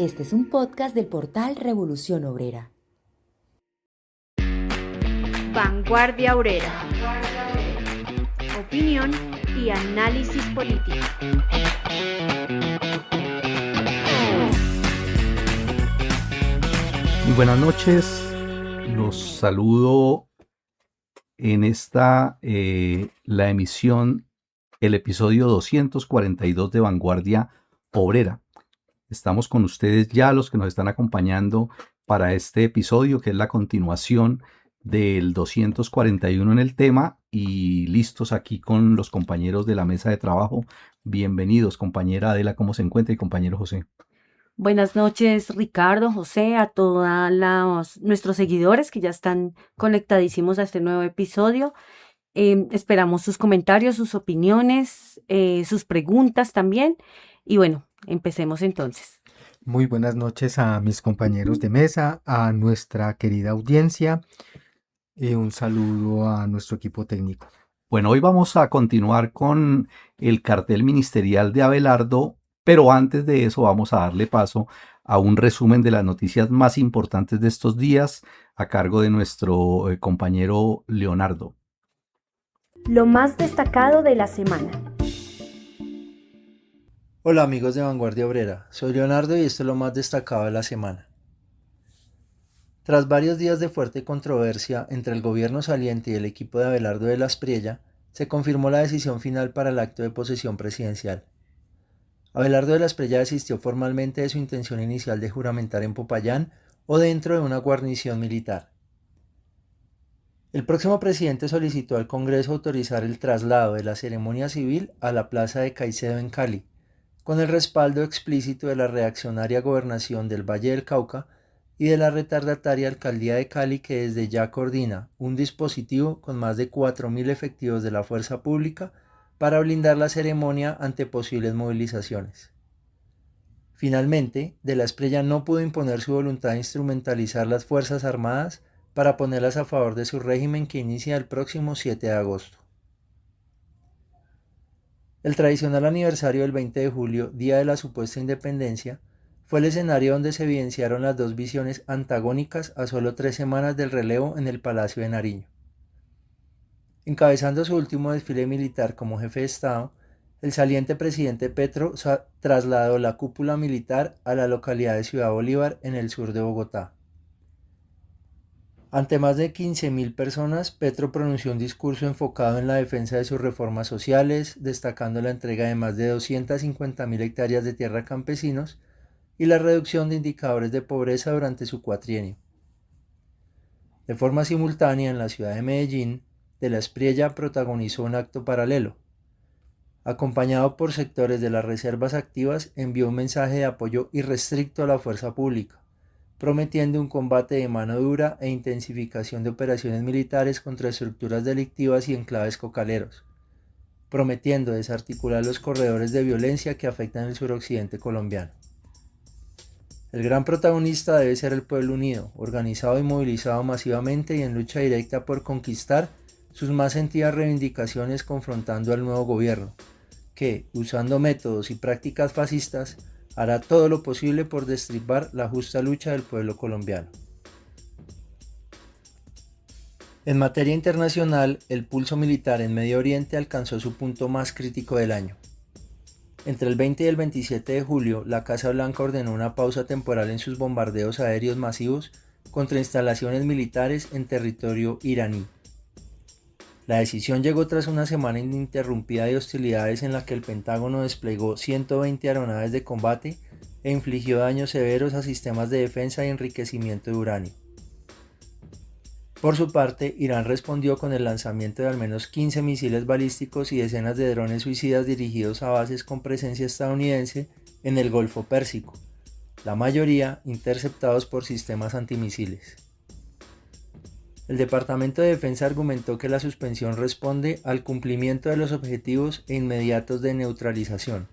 Este es un podcast del portal Revolución Obrera. Vanguardia Obrera. Opinión y análisis político. Muy buenas noches, los saludo en esta, la emisión, el episodio 242 de Vanguardia Obrera. Estamos con ustedes ya, los que nos están acompañando para este episodio, que es la continuación del 241 en el tema, y listos aquí con los compañeros de la mesa de trabajo. Bienvenidos, compañera Adela, ¿cómo se encuentra? Y compañero José. Buenas noches, Ricardo, José, a todos nuestros seguidores que ya están conectadísimos a este nuevo episodio. Esperamos sus comentarios, sus opiniones, sus preguntas también. Y bueno, empecemos entonces. Muy buenas noches a mis compañeros de mesa, a nuestra querida audiencia y un saludo a nuestro equipo técnico. Bueno, hoy vamos a continuar con el cartel ministerial de Abelardo, pero antes de eso vamos a darle paso a un resumen de las noticias más importantes de estos días a cargo de nuestro compañero Leonardo. Lo más destacado de la semana. Hola amigos de Vanguardia Obrera, soy Leonardo y esto es lo más destacado de la semana. Tras varios días de fuerte controversia entre el gobierno saliente y el equipo de Abelardo de la Espriella, se confirmó la decisión final para el acto de posesión presidencial. Abelardo de la Espriella desistió formalmente de su intención inicial de juramentar en Popayán o dentro de una guarnición militar. El próximo presidente solicitó al Congreso autorizar el traslado de la ceremonia civil a la Plaza de Caicedo en Cali, con el respaldo explícito de la reaccionaria Gobernación del Valle del Cauca y de la retardataria Alcaldía de Cali, que desde ya coordina un dispositivo con más de 4.000 efectivos de la fuerza pública para blindar la ceremonia ante posibles movilizaciones. Finalmente, de la Espriella no pudo imponer su voluntad de instrumentalizar las Fuerzas Armadas para ponerlas a favor de su régimen, que inicia el próximo 7 de agosto. El tradicional aniversario del 20 de julio, día de la supuesta independencia, fue el escenario donde se evidenciaron las dos visiones antagónicas a solo 3 semanas del relevo en el Palacio de Nariño. Encabezando su último desfile militar como jefe de Estado, el saliente presidente Petro trasladó la cúpula militar a la localidad de Ciudad Bolívar, en el sur de Bogotá. Ante más de 15.000 personas, Petro pronunció un discurso enfocado en la defensa de sus reformas sociales, destacando la entrega de más de 250.000 hectáreas de tierra a campesinos y la reducción de indicadores de pobreza durante su cuatrienio. De forma simultánea, en la ciudad de Medellín, de la Espriella protagonizó un acto paralelo. Acompañado por sectores de las reservas activas, envió un mensaje de apoyo irrestricto a la fuerza pública, prometiendo un combate de mano dura e intensificación de operaciones militares contra estructuras delictivas y enclaves cocaleros, prometiendo desarticular los corredores de violencia que afectan el suroccidente colombiano. El gran protagonista debe ser el pueblo unido, organizado y movilizado masivamente y en lucha directa por conquistar sus más sentidas reivindicaciones, confrontando al nuevo gobierno, que, usando métodos y prácticas fascistas, hará todo lo posible por destripar la justa lucha del pueblo colombiano. En materia internacional, el pulso militar en Medio Oriente alcanzó su punto más crítico del año. Entre el 20 y el 27 de julio, la Casa Blanca ordenó una pausa temporal en sus bombardeos aéreos masivos contra instalaciones militares en territorio iraní. La decisión llegó tras una semana ininterrumpida de hostilidades en la que el Pentágono desplegó 120 aeronaves de combate e infligió daños severos a sistemas de defensa y enriquecimiento de uranio. Por su parte, Irán respondió con el lanzamiento de al menos 15 misiles balísticos y decenas de drones suicidas dirigidos a bases con presencia estadounidense en el Golfo Pérsico, la mayoría interceptados por sistemas antimisiles. El Departamento de Defensa argumentó que la suspensión responde al cumplimiento de los objetivos inmediatos de neutralización,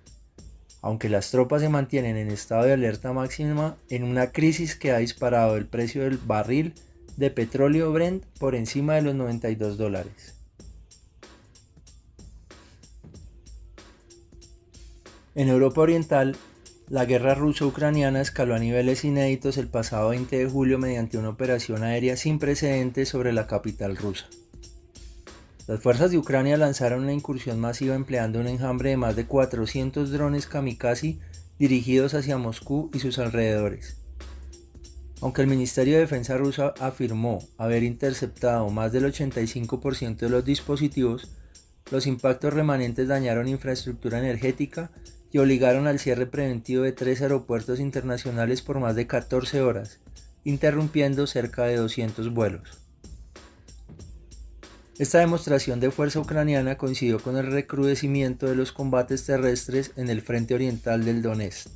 aunque las tropas se mantienen en estado de alerta máxima en una crisis que ha disparado el precio del barril de petróleo Brent por encima de los $92. En Europa Oriental, La guerra ruso-ucraniana escaló a niveles inéditos el pasado 20 de julio mediante una operación aérea sin precedentes sobre la capital rusa. Las fuerzas de Ucrania lanzaron una incursión masiva empleando un enjambre de más de 400 drones kamikaze dirigidos hacia Moscú y sus alrededores. Aunque el Ministerio de Defensa ruso afirmó haber interceptado más del 85% de los dispositivos, los impactos remanentes dañaron infraestructura energética y obligaron al cierre preventivo de 3 aeropuertos internacionales por más de 14 horas, interrumpiendo cerca de 200 vuelos. Esta demostración de fuerza ucraniana coincidió con el recrudecimiento de los combates terrestres en el frente oriental del Donetsk.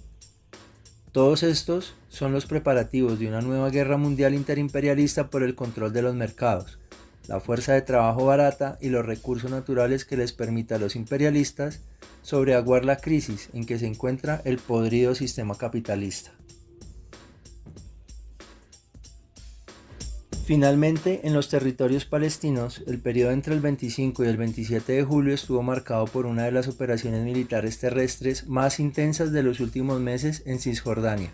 Todos estos son los preparativos de una nueva guerra mundial interimperialista por el control de los mercados, la fuerza de trabajo barata y los recursos naturales que les permita a los imperialistas sobreaguar la crisis en que se encuentra el podrido sistema capitalista. Finalmente, en los territorios palestinos, el periodo entre el 25 y el 27 de julio estuvo marcado por una de las operaciones militares terrestres más intensas de los últimos meses en Cisjordania.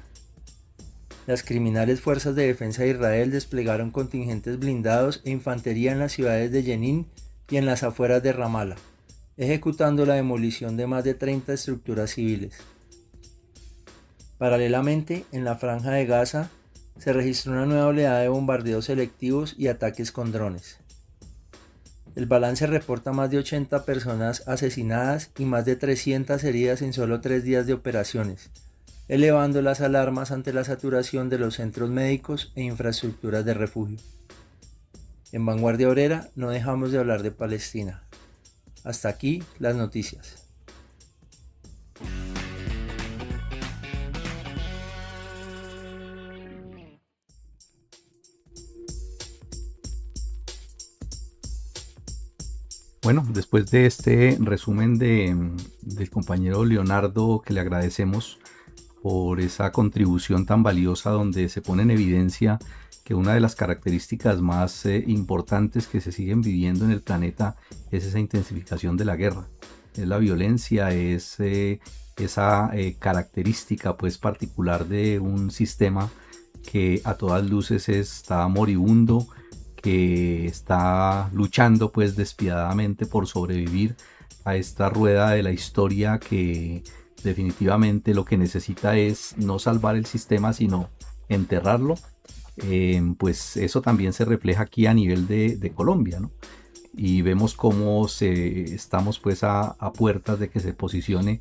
Las criminales fuerzas de defensa de Israel desplegaron contingentes blindados e infantería en las ciudades de Jenin y en las afueras de Ramallah, ejecutando la demolición de más de 30 estructuras civiles. Paralelamente, en la Franja de Gaza, se registró una nueva oleada de bombardeos selectivos y ataques con drones. El balance reporta más de 80 personas asesinadas y más de 300 heridas en solo 3 días de operaciones, elevando las alarmas ante la saturación de los centros médicos e infraestructuras de refugio. En Vanguardia Obrera no dejamos de hablar de Palestina. Hasta aquí las noticias. Bueno, después de este resumen del compañero Leonardo, que le agradecemos por esa contribución tan valiosa donde se pone en evidencia que una de las características más importantes que se siguen viviendo en el planeta es esa intensificación de la guerra. Es la violencia, es esa característica pues particular de un sistema que a todas luces está moribundo, que está luchando pues despiadadamente por sobrevivir a esta rueda de la historia que definitivamente lo que necesita es no salvar el sistema sino enterrarlo. Pues eso también se refleja aquí a nivel de Colombia, ¿no? Y vemos cómo estamos pues a puertas de que se posicione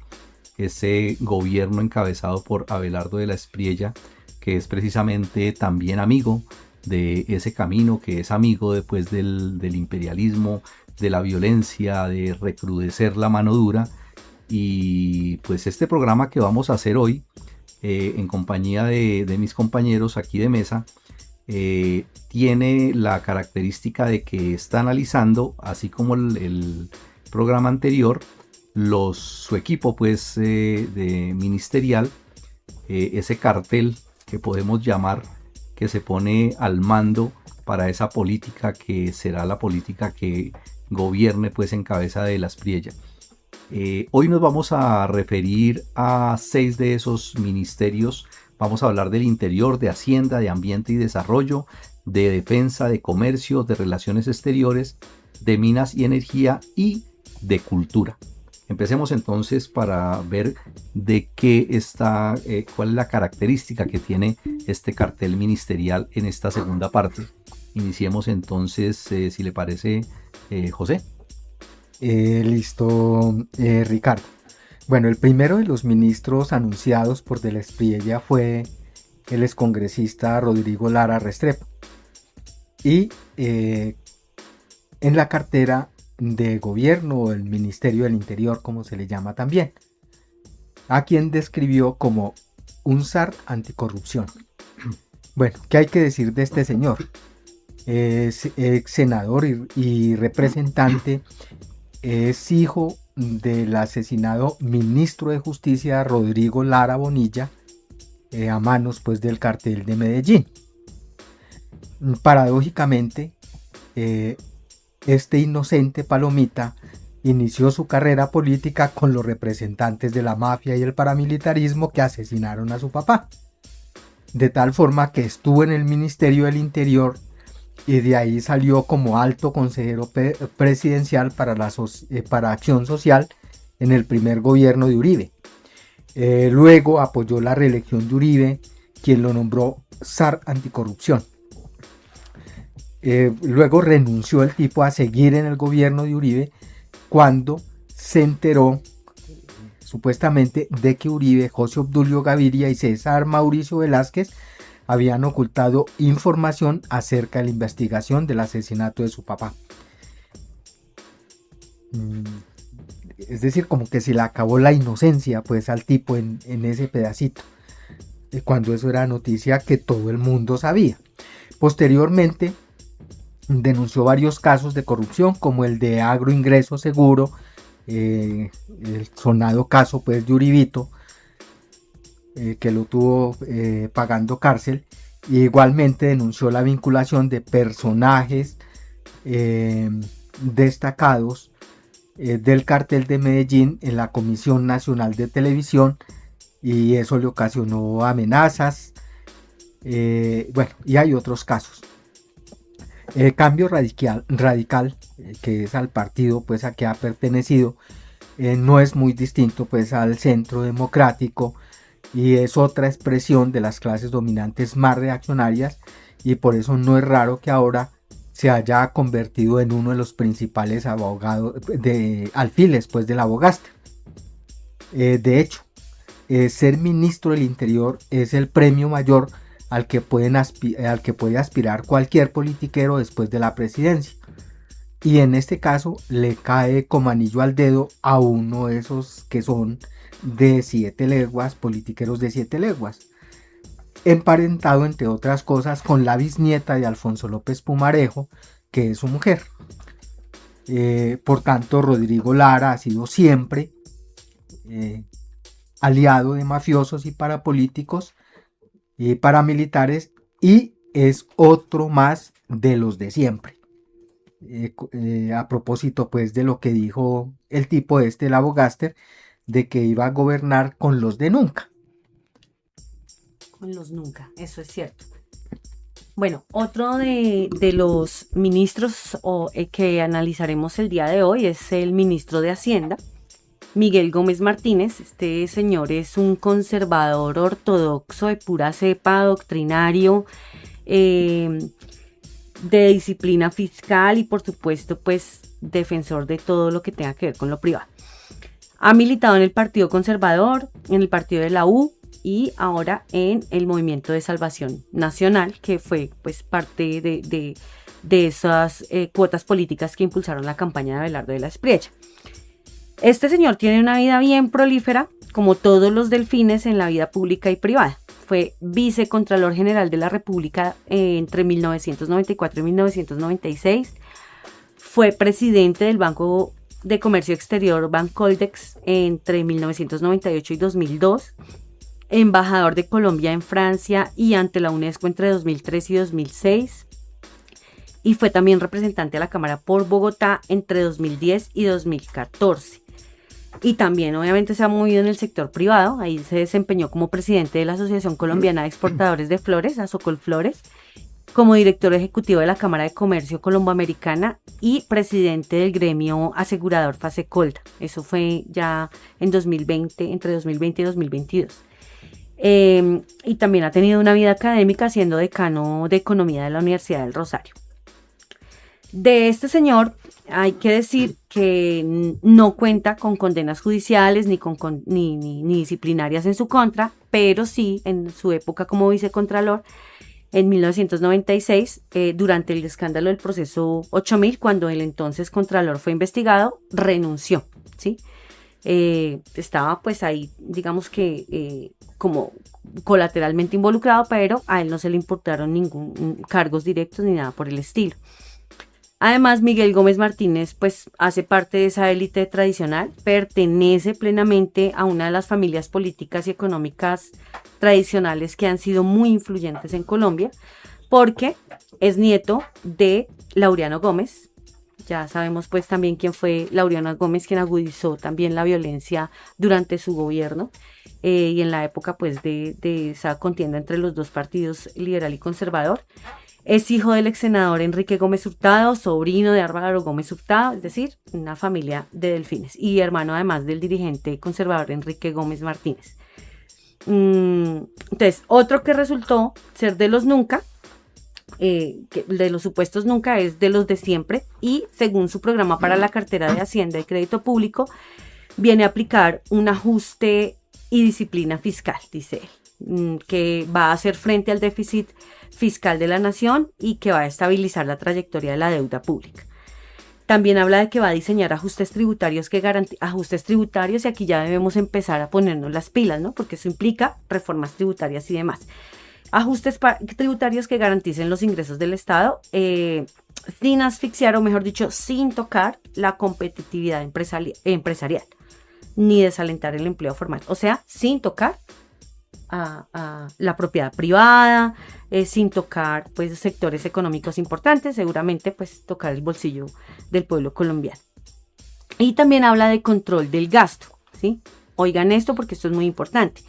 ese gobierno encabezado por Abelardo de la Espriella, que es precisamente también amigo de ese camino, que es amigo después del imperialismo, de la violencia, de recrudecer la mano dura. Y pues este programa que vamos a hacer hoy en compañía de mis compañeros aquí de mesa tiene la característica de que está analizando, así como el programa anterior, su equipo pues de ministerial, ese cartel que podemos llamar, que se pone al mando para esa política que será la política que gobierne pues en cabeza de la Espriella. Hoy nos vamos a referir a 6 de esos ministerios. Vamos a hablar del Interior, de Hacienda, de Ambiente y Desarrollo, de Defensa, de Comercio, de Relaciones Exteriores, de Minas y Energía y de Cultura. Empecemos entonces para ver de qué está, cuál es la característica que tiene este cartel ministerial en esta segunda parte. Iniciemos entonces, si le parece, José. Listo, Ricardo. Bueno, el primero de los ministros anunciados por de la Espriella fue el excongresista Rodrigo Lara Restrepo. Y en la cartera de gobierno, o el Ministerio del Interior, como se le llama también, a quien describió como un zar anticorrupción. Bueno, ¿qué hay que decir de este señor? Es ex senador y representante, es hijo del asesinado ministro de Justicia Rodrigo Lara Bonilla, a manos pues del cartel de Medellín. Paradójicamente, este inocente palomita inició su carrera política con los representantes de la mafia y el paramilitarismo que asesinaron a su papá. De tal forma que estuvo en el Ministerio del Interior y de ahí salió como alto consejero presidencial para Acción Social en el primer gobierno de Uribe. Luego apoyó la reelección de Uribe, quien lo nombró zar anticorrupción. Luego renunció el tipo a seguir en el gobierno de Uribe cuando se enteró supuestamente de que Uribe, José Obdulio Gaviria y César Mauricio Velázquez habían ocultado información acerca de la investigación del asesinato de su papá. Es decir, como que se le acabó la inocencia pues al tipo en ese pedacito, cuando eso era noticia que todo el mundo sabía. Posteriormente denunció varios casos de corrupción, como el de Agroingreso Seguro, el sonado caso pues de Uribito, que lo tuvo pagando cárcel. Y igualmente denunció la vinculación de personajes destacados del cartel de Medellín en la Comisión Nacional de Televisión, y eso le ocasionó amenazas. Bueno, y hay otros casos. Cambio Radical, que es al partido pues a que ha pertenecido, no es muy distinto pues al Centro Democrático, y es otra expresión de las clases dominantes más reaccionarias, y por eso no es raro que ahora se haya convertido en uno de los principales abogados alfiles pues del Abogaster. De hecho, ser ministro del Interior es el premio mayor al que puede aspirar cualquier politiquero después de la presidencia, y en este caso le cae como anillo al dedo a uno de esos que son de 7 leguas, politiqueros de 7 leguas, emparentado entre otras cosas con la bisnieta de Alfonso López Pumarejo, que es su mujer. Por tanto, Rodrigo Lara ha sido siempre aliado de mafiosos y parapolíticos y paramilitares, y es otro más de los de siempre. A propósito pues de lo que dijo el tipo el Abogaster, de que iba a gobernar con los de nunca. Con los nunca, eso es cierto. Bueno, otro de los ministros que analizaremos el día de hoy es el ministro de Hacienda, Miguel Gómez Martínez. Este señor es un conservador ortodoxo de pura cepa, doctrinario, de disciplina fiscal y por supuesto pues defensor de todo lo que tenga que ver con lo privado. Ha militado en el Partido Conservador, en el partido de la U y ahora en el Movimiento de Salvación Nacional, que fue pues parte de esas cuotas políticas que impulsaron la campaña de Abelardo de la Espriella. Este señor tiene una vida bien prolífera, como todos los delfines en la vida pública y privada. Fue vicecontralor general de la República entre 1994 y 1996. Fue presidente del Banco de Comercio Exterior Bancoldex entre 1998 y 2002. Embajador de Colombia en Francia y ante la UNESCO entre 2003 y 2006. Y fue también representante a la Cámara por Bogotá entre 2010 y 2014. Y también obviamente se ha movido en el sector privado. Ahí se desempeñó como presidente de la Asociación Colombiana de Exportadores de Flores, Asocolflores, como director ejecutivo de la Cámara de Comercio Colomboamericana y presidente del gremio asegurador Fasecolda. Eso fue ya en 2020, entre 2020 y 2022. Y también ha tenido una vida académica siendo decano de Economía de la Universidad del Rosario. De este señor hay que decir que no cuenta con condenas judiciales ni disciplinarias en su contra, pero sí en su época como vicecontralor en 1996, durante el escándalo del proceso 8000, cuando el entonces contralor fue investigado, renunció, ¿sí? Estaba pues ahí, digamos que como colateralmente involucrado, pero a él no se le imputaron ningún cargos directos ni nada por el estilo. Además, Miguel Gómez Martínez pues hace parte de esa élite tradicional, pertenece plenamente a una de las familias políticas y económicas tradicionales que han sido muy influyentes en Colombia, porque es nieto de Laureano Gómez, Ya sabemos pues también quién fue Laureano Gómez, quien agudizó también la violencia durante su gobierno y en la época pues de esa contienda entre los dos partidos liberal y conservador. Es hijo del ex senador Enrique Gómez Hurtado, sobrino de Álvaro Gómez Hurtado, es decir, una familia de delfines, y hermano además del dirigente conservador Enrique Gómez Martínez. Entonces, otro que resultó ser de los nunca, de los supuestos nunca, es de los de siempre, y según su programa para la cartera de Hacienda y Crédito Público, viene a aplicar un ajuste y disciplina fiscal, dice él, que va a hacer frente al déficit fiscal de la nación y que va a estabilizar la trayectoria de la deuda pública. También habla de que va a diseñar ajustes tributarios y aquí ya debemos empezar a ponernos las pilas, ¿no? Porque eso implica reformas tributarias y demás. Ajustes tributarios que garanticen los ingresos del Estado sin asfixiar, o mejor dicho, sin tocar la competitividad empresarial ni desalentar el empleo formal. O sea, sin tocar a la propiedad privada, sin tocar pues sectores económicos importantes, seguramente pues tocar el bolsillo del pueblo colombiano. Y también habla de control del gasto, ¿sí? Oigan esto porque esto es muy importante.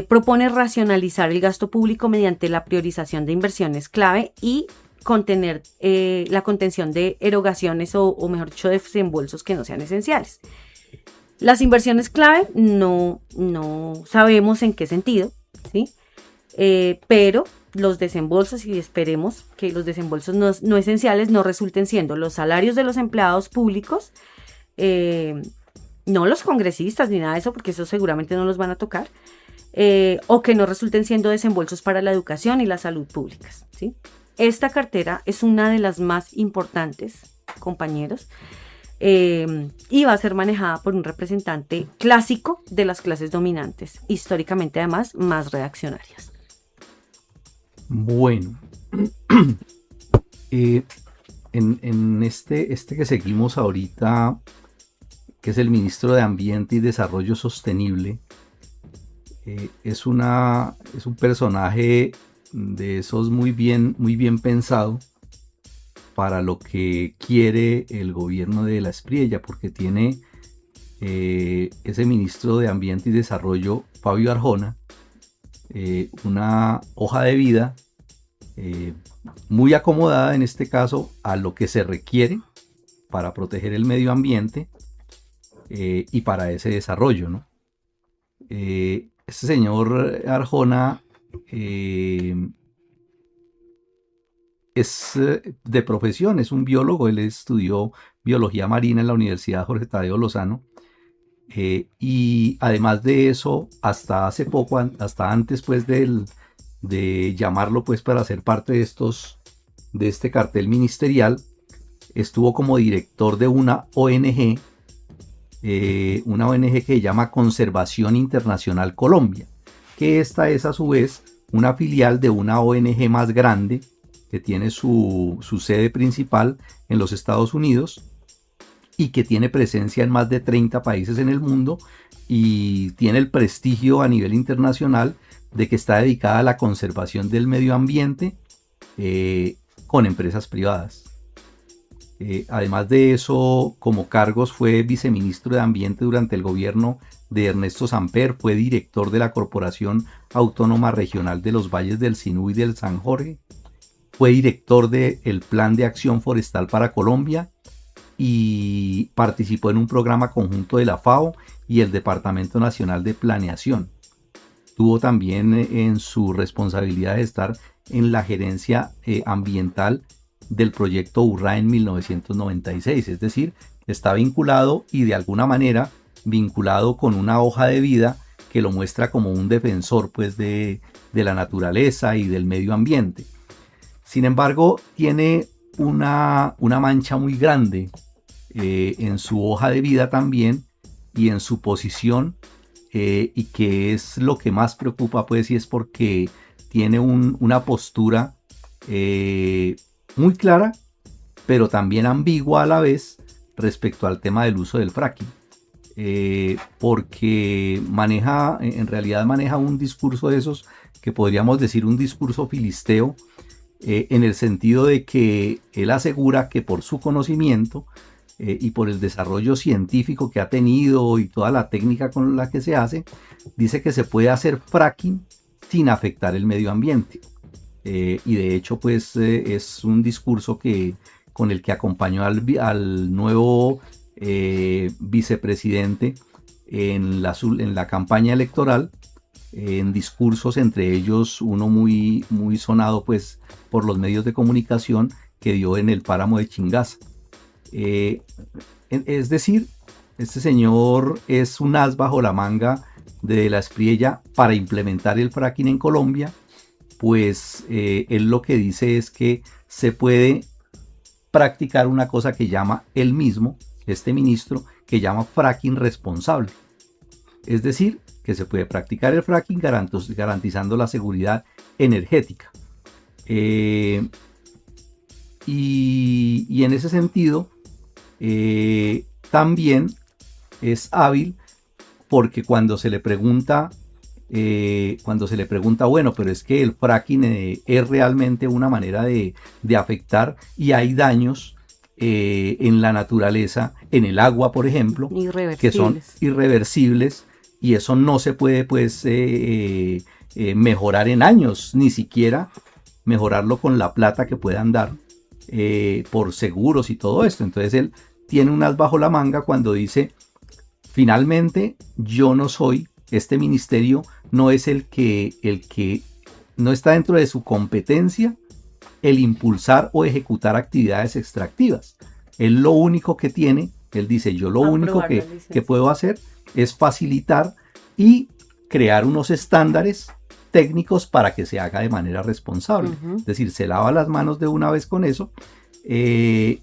Propone racionalizar el gasto público mediante la priorización de inversiones clave y contener la contención de erogaciones o mejor dicho, de desembolsos que no sean esenciales. Las inversiones clave no sabemos en qué sentido, ¿sí? Pero los desembolsos, y esperemos que los desembolsos no esenciales no resulten siendo los salarios de los empleados públicos, no los congresistas ni nada de eso, porque eso seguramente no los van a tocar, o que no resulten siendo desembolsos para la educación y la salud públicas, ¿sí? Esta cartera es una de las más importantes, compañeros, y va a ser manejada por un representante clásico de las clases dominantes, históricamente además más reaccionarias. Bueno, en este que seguimos ahorita, que es el ministro de Ambiente y Desarrollo Sostenible, es un personaje de esos muy bien pensado para lo que quiere el gobierno de la Espriella, porque tiene ese ministro de Ambiente y Desarrollo, Fabio Arjona, una hoja de vida muy acomodada en este caso a lo que se requiere para proteger el medio ambiente y para ese desarrollo, ¿no? Este señor Arjona es de profesión, es un biólogo. Él estudió biología marina en la Universidad Jorge Tadeo Lozano, y además de eso, hasta hace poco, hasta antes pues de llamarlo pues para ser parte de este cartel ministerial, estuvo como director de una ONG que se llama Conservación Internacional Colombia, que esta es a su vez una filial de una ONG más grande que tiene su sede principal en los Estados Unidos y que tiene presencia en más de 30 países en el mundo y tiene el prestigio a nivel internacional de que está dedicada a la conservación del medio ambiente con empresas privadas. Además de eso, como cargos, fue viceministro de Ambiente durante el gobierno de Ernesto Samper, fue director de la Corporación Autónoma Regional de los Valles del Sinú y del San Jorge, fue director del Plan de Acción Forestal para Colombia y participó en un programa conjunto de la FAO y el Departamento Nacional de Planeación. Tuvo también en su responsabilidad de estar en la gerencia ambiental del proyecto Urra en 1996, es decir, está vinculado y de alguna manera vinculado con una hoja de vida que lo muestra como un defensor pues de la naturaleza y del medio ambiente. Sin embargo, tiene una mancha muy grande en su hoja de vida también y en su posición, y que es lo que más preocupa pues, y es porque tiene una postura muy clara, pero también ambigua a la vez respecto al tema del uso del fracking, porque en realidad maneja un discurso de esos que podríamos decir un discurso filisteo, en el sentido de que él asegura que por su conocimiento y por el desarrollo científico que ha tenido y toda la técnica con la que se hace, dice que se puede hacer fracking sin afectar el medio ambiente. Y de hecho pues es un discurso con el que acompañó al nuevo vicepresidente en la campaña electoral, en discursos, entre ellos uno muy sonado pues por los medios de comunicación que dio en el páramo de Chingaza. Es decir, este señor es un as bajo la manga de la Espriella para implementar el fracking en Colombia, pues él lo que dice es que se puede practicar una cosa que llama él mismo, este ministro, que llama fracking responsable. Es decir, que se puede practicar el fracking garantizando la seguridad energética. Y en ese sentido, también es hábil porque cuando se le pregunta, bueno, pero es que el fracking es realmente una manera de afectar y hay daños en la naturaleza, en el agua, por ejemplo, que son irreversibles. Y eso no se puede pues mejorar en años, ni siquiera mejorarlo con la plata que puedan dar por seguros y todo esto. Entonces él tiene un as bajo la manga cuando dice, finalmente yo no soy, este ministerio no es el que no está dentro de su competencia el impulsar o ejecutar actividades extractivas. Él lo único que tiene, él dice, yo lo único que puedo hacer es facilitar y crear unos estándares técnicos para que se haga de manera responsable. Es decir, se lava las manos de una vez con eso. Y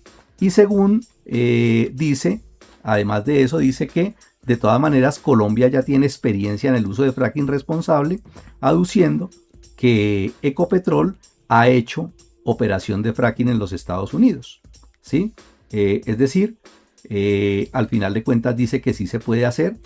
según dice, además de eso, dice que de todas maneras Colombia ya tiene experiencia en el uso de fracking responsable, aduciendo que Ecopetrol ha hecho operación de fracking en los Estados Unidos. ¿Sí? Es decir, al final de cuentas dice que sí se puede hacer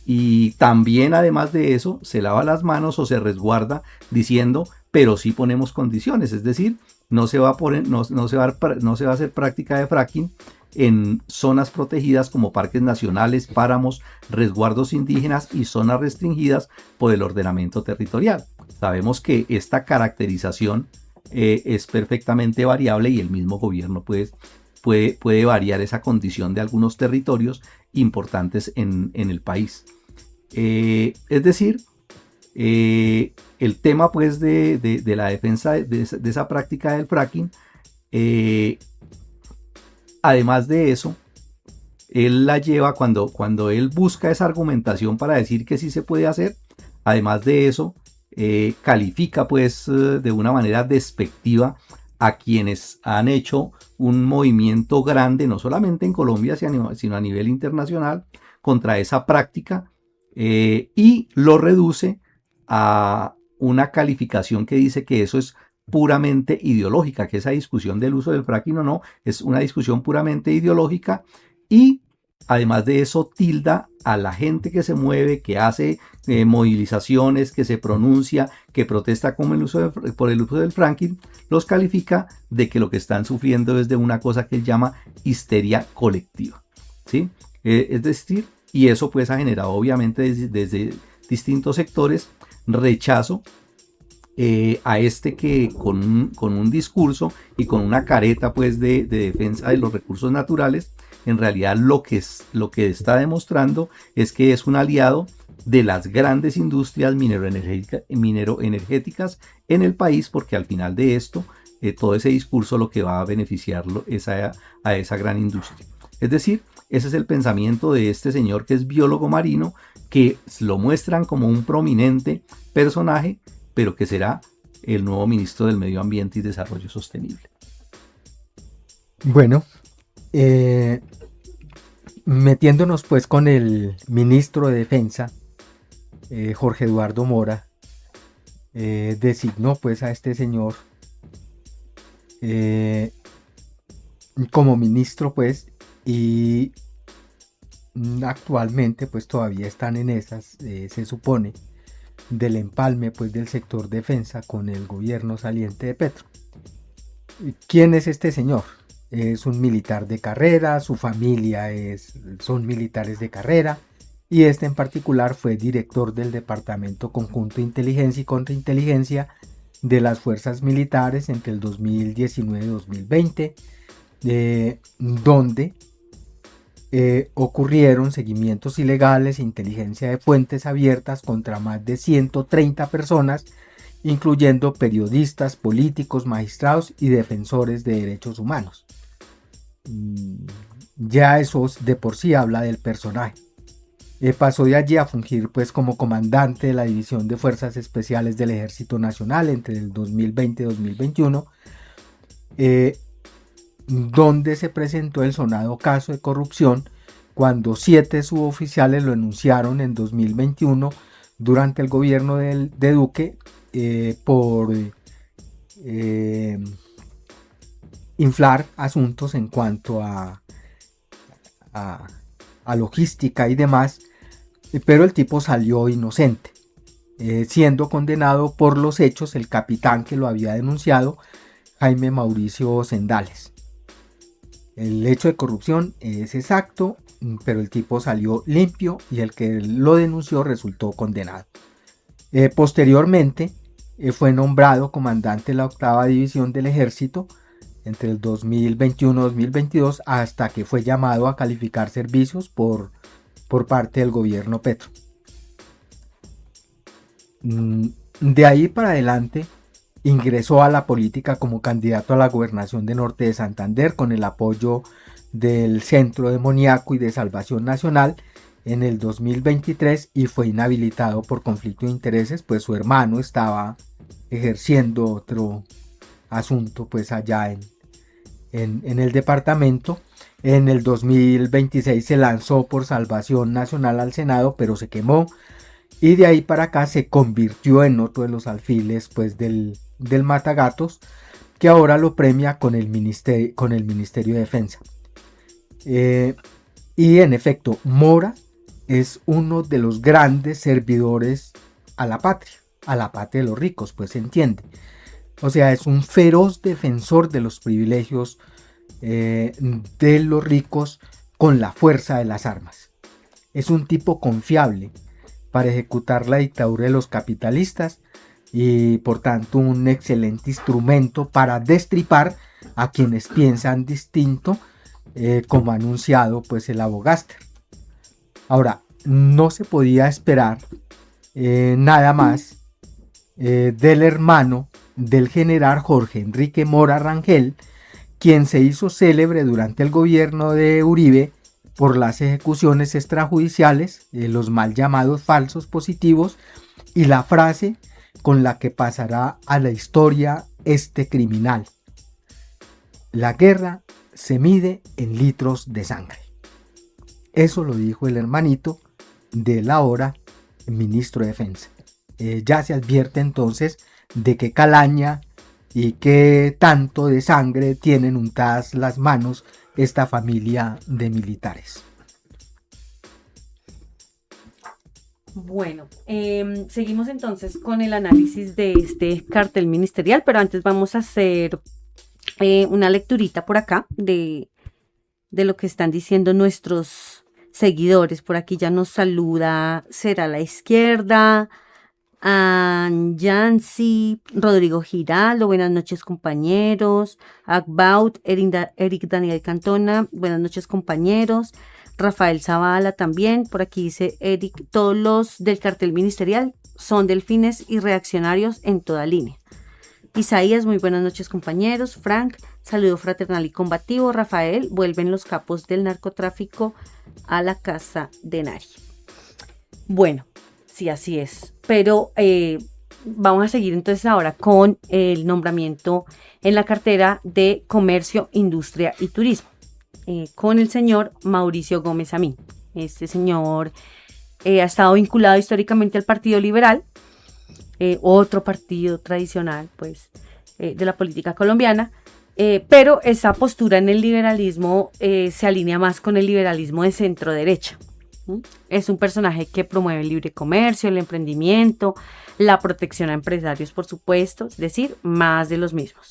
y también además de eso se lava las manos o se resguarda diciendo pero sí ponemos condiciones, es decir, no se va a hacer práctica de fracking en zonas protegidas como parques nacionales, páramos, resguardos indígenas y zonas restringidas por el ordenamiento territorial. Sabemos que esta caracterización es perfectamente variable y el mismo gobierno puede variar esa condición de algunos territorios importantes en el país. Es decir, el tema pues de la defensa de esa práctica del fracking, además de eso, él la lleva cuando él busca esa argumentación para decir que sí se puede hacer, además de eso, califica pues de una manera despectiva a quienes han hecho un movimiento grande, no solamente en Colombia, sino a nivel internacional, contra esa práctica, y lo reduce a una calificación que dice que eso es puramente ideológica, que esa discusión del uso del fracking o no es una discusión puramente ideológica, y además de eso tilda a la gente que se mueve, que hace movilizaciones, que se pronuncia, que protesta por el uso del fracking, los califica de que lo que están sufriendo es de una cosa que él llama histeria colectiva, ¿sí? Es decir, y eso pues ha generado obviamente desde distintos sectores rechazo a este que con un discurso y con una careta pues de defensa de los recursos naturales, en realidad lo que está demostrando es que es un aliado de las grandes industrias mineroenergéticas en el país, porque al final de esto todo ese discurso lo que va a beneficiarlo es a esa gran industria. Es decir, ese es el pensamiento de este señor que es biólogo marino, que lo muestran como un prominente personaje, pero que será el nuevo ministro del Medio Ambiente y Desarrollo Sostenible. Bueno, metiéndonos pues con el ministro de Defensa, Jorge Eduardo Mora, designó pues a este señor como ministro pues, y actualmente pues todavía están en esas, se supone, del empalme pues del sector defensa con el gobierno saliente de Petro. ¿Quién es este señor? Es un militar de carrera, su familia son militares de carrera, y este en particular fue director del Departamento Conjunto de Inteligencia y Contrainteligencia de las Fuerzas Militares entre el 2019 y 2020, donde ocurrieron seguimientos ilegales e inteligencia de fuentes abiertas contra más de 130 personas, incluyendo periodistas, políticos, magistrados y defensores de derechos humanos. Ya eso de por sí habla del personaje. Pasó de allí a fungir pues como comandante de la División de Fuerzas Especiales del Ejército Nacional entre el 2020 y 2021, donde se presentó el sonado caso de corrupción cuando 7 suboficiales lo enunciaron en 2021 durante el gobierno de Duque por inflar asuntos en cuanto a logística y demás, pero el tipo salió inocente, siendo condenado por los hechos el capitán que lo había denunciado, Jaime Mauricio Sendales. El hecho de corrupción es exacto, pero el tipo salió limpio y el que lo denunció resultó condenado. Posteriormente fue nombrado comandante de la 8ª División del Ejército entre el 2021-2022 hasta que fue llamado a calificar servicios por parte del gobierno Petro. De ahí para adelante ingresó a la política como candidato a la gobernación de Norte de Santander con el apoyo del Centro Demoníaco y de Salvación Nacional en el 2023 y fue inhabilitado por conflicto de intereses, pues su hermano estaba ejerciendo otro asunto pues allá en el departamento. En el 2026 se lanzó por Salvación Nacional al Senado, pero se quemó, y de ahí para acá se convirtió en otro de los alfiles pues del Matagatos, que ahora lo premia con el Ministerio de Defensa. Y en efecto, Mora es uno de los grandes servidores a la patria de los ricos, pues se entiende. O sea, es un feroz defensor de los privilegios de los ricos con la fuerza de las armas. Es un tipo confiable para ejecutar la dictadura de los capitalistas y por tanto un excelente instrumento para destripar a quienes piensan distinto, como ha anunciado pues el Abogaster. Ahora, no se podía esperar nada más del hermano del general Jorge Enrique Mora Rangel, quien se hizo célebre durante el gobierno de Uribe por las ejecuciones extrajudiciales, los mal llamados falsos positivos, y la frase con la que pasará a la historia este criminal: la guerra se mide en litros de sangre. Eso lo dijo el hermanito del ahora ministro de Defensa. Ya se advierte entonces de qué calaña y qué tanto de sangre tienen untadas las manos esta familia de militares. Bueno, seguimos entonces con el análisis de este cartel ministerial, pero antes vamos a hacer una lecturita por acá de lo que están diciendo nuestros seguidores. Por aquí ya nos saluda Será la Izquierda, Yancy, Rodrigo Giraldo, buenas noches compañeros, Akbaut, Eric Daniel Cantona, buenas noches compañeros, Rafael Zavala también, por aquí dice Eric, todos los del cartel ministerial son delfines y reaccionarios en toda línea. Isaías, muy buenas noches compañeros, Frank, saludo fraternal y combativo, Rafael, vuelven los capos del narcotráfico a la casa de Nari. Bueno, sí, así es, pero vamos a seguir entonces ahora con el nombramiento en la cartera de Comercio, Industria y Turismo, con el señor Mauricio Gómez Amín. Este señor ha estado vinculado históricamente al Partido Liberal, otro partido tradicional pues, de la política colombiana, pero esa postura en el liberalismo se alinea más con el liberalismo de centro derecha. Es un personaje que promueve el libre comercio, el emprendimiento, la protección a empresarios, por supuesto, es decir, más de los mismos.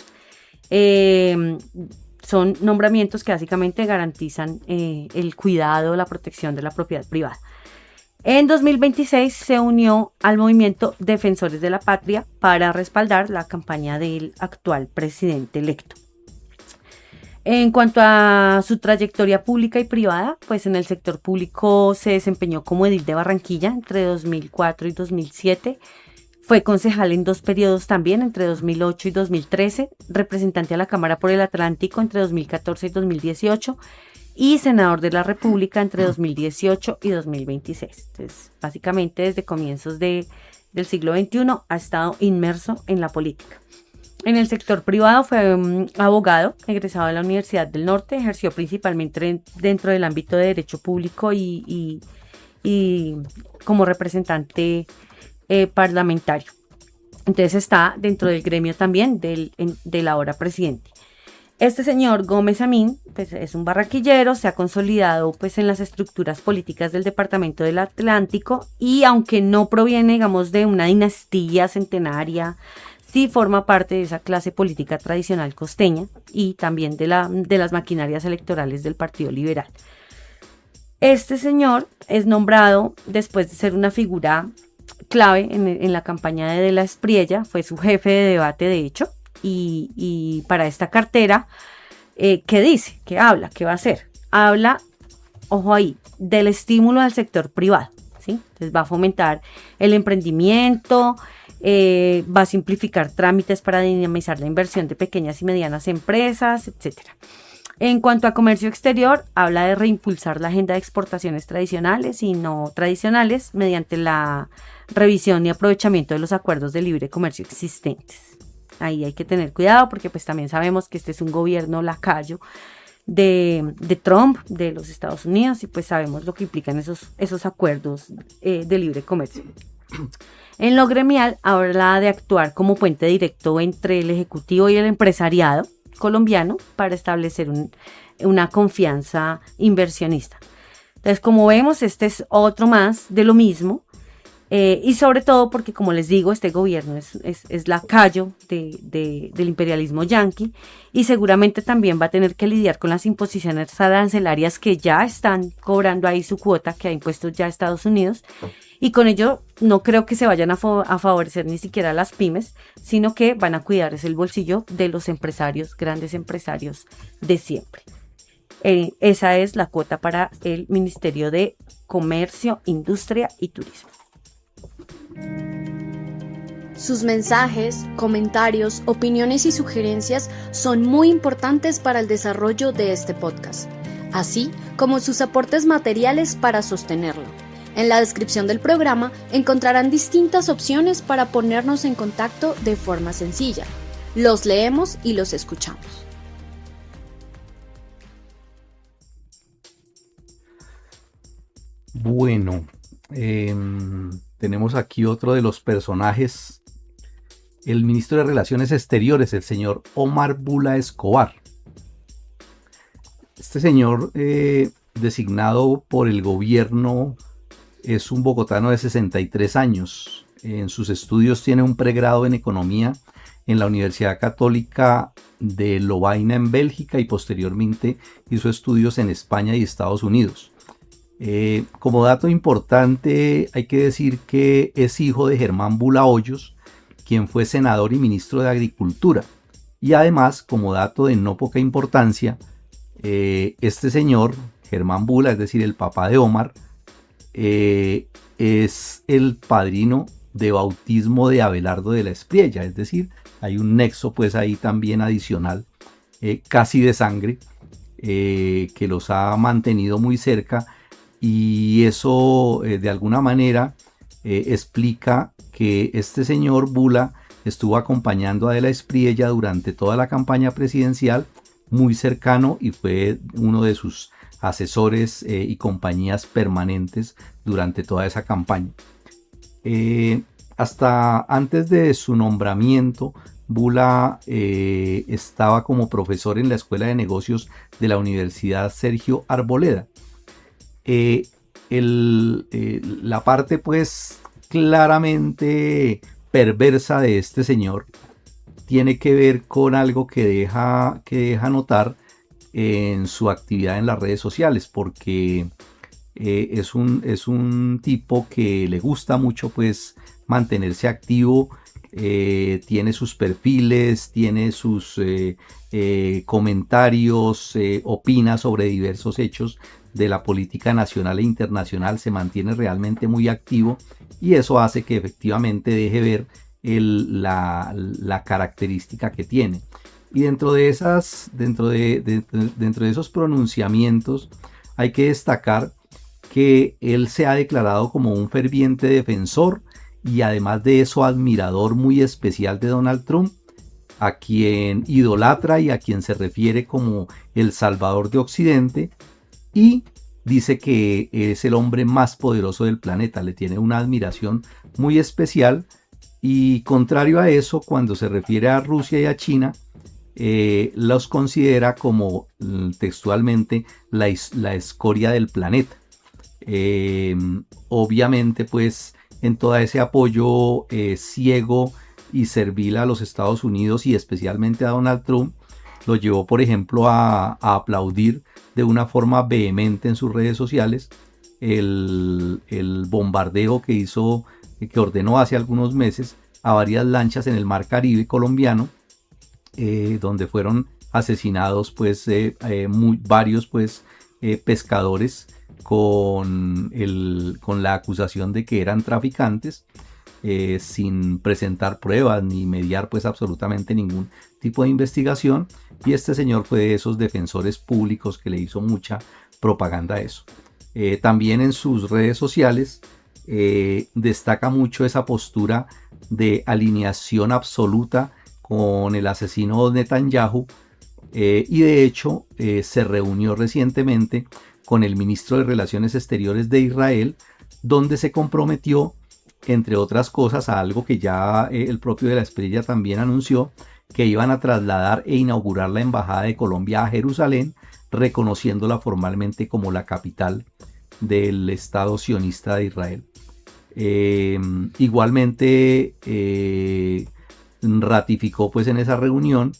Son nombramientos que básicamente garantizan el cuidado, la protección de la propiedad privada. En 2026 se unió al movimiento Defensores de la Patria para respaldar la campaña del actual presidente electo. En cuanto a su trayectoria pública y privada, pues en el sector público se desempeñó como edil de Barranquilla entre 2004 y 2007. Fue concejal en 2 periodos también, entre 2008 y 2013, representante a la Cámara por el Atlántico entre 2014 y 2018 y senador de la República entre 2018 y 2026. Entonces, básicamente desde comienzos del siglo XXI ha estado inmerso en la política. En el sector privado fue abogado, egresado de la Universidad del Norte, ejerció principalmente dentro del ámbito de derecho público y como representante parlamentario. Entonces está dentro del gremio también del ahora presidente. Este señor Gómez Amín pues, es un barranquillero, se ha consolidado pues, en las estructuras políticas del Departamento del Atlántico y aunque no proviene, digamos, de una dinastía centenaria, sí forma parte de esa clase política tradicional costeña y también de las maquinarias electorales del Partido Liberal. Este señor es nombrado después de ser una figura clave en la campaña de la Espriella, fue su jefe de debate de hecho, y para esta cartera, ¿qué dice? ¿Qué habla? ¿Qué va a hacer? Habla, ojo ahí, del estímulo al sector privado, ¿sí? Entonces va a fomentar el emprendimiento, va a simplificar trámites para dinamizar la inversión de pequeñas y medianas empresas, etc. En cuanto a comercio exterior, habla de reimpulsar la agenda de exportaciones tradicionales y no tradicionales mediante la revisión y aprovechamiento de los acuerdos de libre comercio existentes. Ahí hay que tener cuidado porque pues también sabemos que este es un gobierno lacayo de Trump, de los Estados Unidos, y pues sabemos lo que implican esos acuerdos de libre comercio. En lo gremial habla de actuar como puente directo entre el ejecutivo y el empresariado colombiano para establecer una confianza inversionista. Entonces, como vemos, este es otro más de lo mismo. Y sobre todo porque, como les digo, este gobierno es lacayo del imperialismo yanqui y seguramente también va a tener que lidiar con las imposiciones arancelarias que ya están cobrando ahí su cuota que ha impuesto ya Estados Unidos, y con ello no creo que se vayan a favorecer ni siquiera a las pymes, sino que van a cuidar el bolsillo de los empresarios, grandes empresarios de siempre. Esa es la cuota para el Ministerio de Comercio, Industria y Turismo. Sus mensajes, comentarios, opiniones y sugerencias son muy importantes para el desarrollo de este podcast, así como sus aportes materiales para sostenerlo. En la descripción del programa encontrarán distintas opciones para ponernos en contacto de forma sencilla. Los leemos y los escuchamos. Bueno, tenemos aquí otro de los personajes, el ministro de Relaciones Exteriores, el señor Omar Bula Escobar. Este señor, designado por el gobierno, es un bogotano de 63 años. En sus estudios tiene un pregrado en Economía en la Universidad Católica de Lovaina en Bélgica y posteriormente hizo estudios en España y Estados Unidos. Como dato importante, hay que decir que es hijo de Germán Bula Hoyos, quien fue senador y ministro de Agricultura. Y además, como dato de no poca importancia, este señor, Germán Bula, es decir, el papá de Omar, es el padrino de bautismo de Abelardo de la Espriella. Es decir, hay un nexo pues ahí también adicional, casi de sangre, que los ha mantenido muy cerca. Y eso de alguna manera explica que este señor Bula estuvo acompañando a de la Espriella durante toda la campaña presidencial, muy cercano, y fue uno de sus asesores y compañías permanentes durante toda esa campaña. Hasta antes de su nombramiento, Bula estaba como profesor en la Escuela de Negocios de la Universidad Sergio Arboleda. La parte pues claramente perversa de este señor tiene que ver con algo que deja notar en su actividad en las redes sociales, porque es un tipo que le gusta mucho pues mantenerse activo, tiene sus perfiles, tiene sus comentarios, opina sobre diversos hechos de la política nacional e internacional, se mantiene realmente muy activo, y eso hace que efectivamente deje ver la característica que tiene. Y dentro de esos pronunciamientos hay que destacar que él se ha declarado como un ferviente defensor y además de eso admirador muy especial de Donald Trump, a quien idolatra y a quien se refiere como el salvador de Occidente, y dice que es el hombre más poderoso del planeta, le tiene una admiración muy especial. Y contrario a eso, cuando se refiere a Rusia y a China, los considera como textualmente la escoria del planeta. Obviamente pues en todo ese apoyo ciego y servil a los Estados Unidos y especialmente a Donald Trump, lo llevó por ejemplo a aplaudir de una forma vehemente en sus redes sociales el bombardeo que ordenó hace algunos meses a varias lanchas en el mar Caribe colombiano, donde fueron asesinados pues varios pues pescadores con la acusación de que eran traficantes, sin presentar pruebas ni mediar pues absolutamente ningún tipo de investigación, y este señor fue de esos defensores públicos que le hizo mucha propaganda a eso. También en sus redes sociales destaca mucho esa postura de alineación absoluta con el asesino Netanyahu, y de hecho se reunió recientemente con el ministro de Relaciones Exteriores de Israel, donde se comprometió, entre otras cosas, a algo que ya el propio de la Espriella también anunció, que iban a trasladar e inaugurar la Embajada de Colombia a Jerusalén, reconociéndola formalmente como la capital del Estado sionista de Israel. Igualmente ratificó pues en esa reunión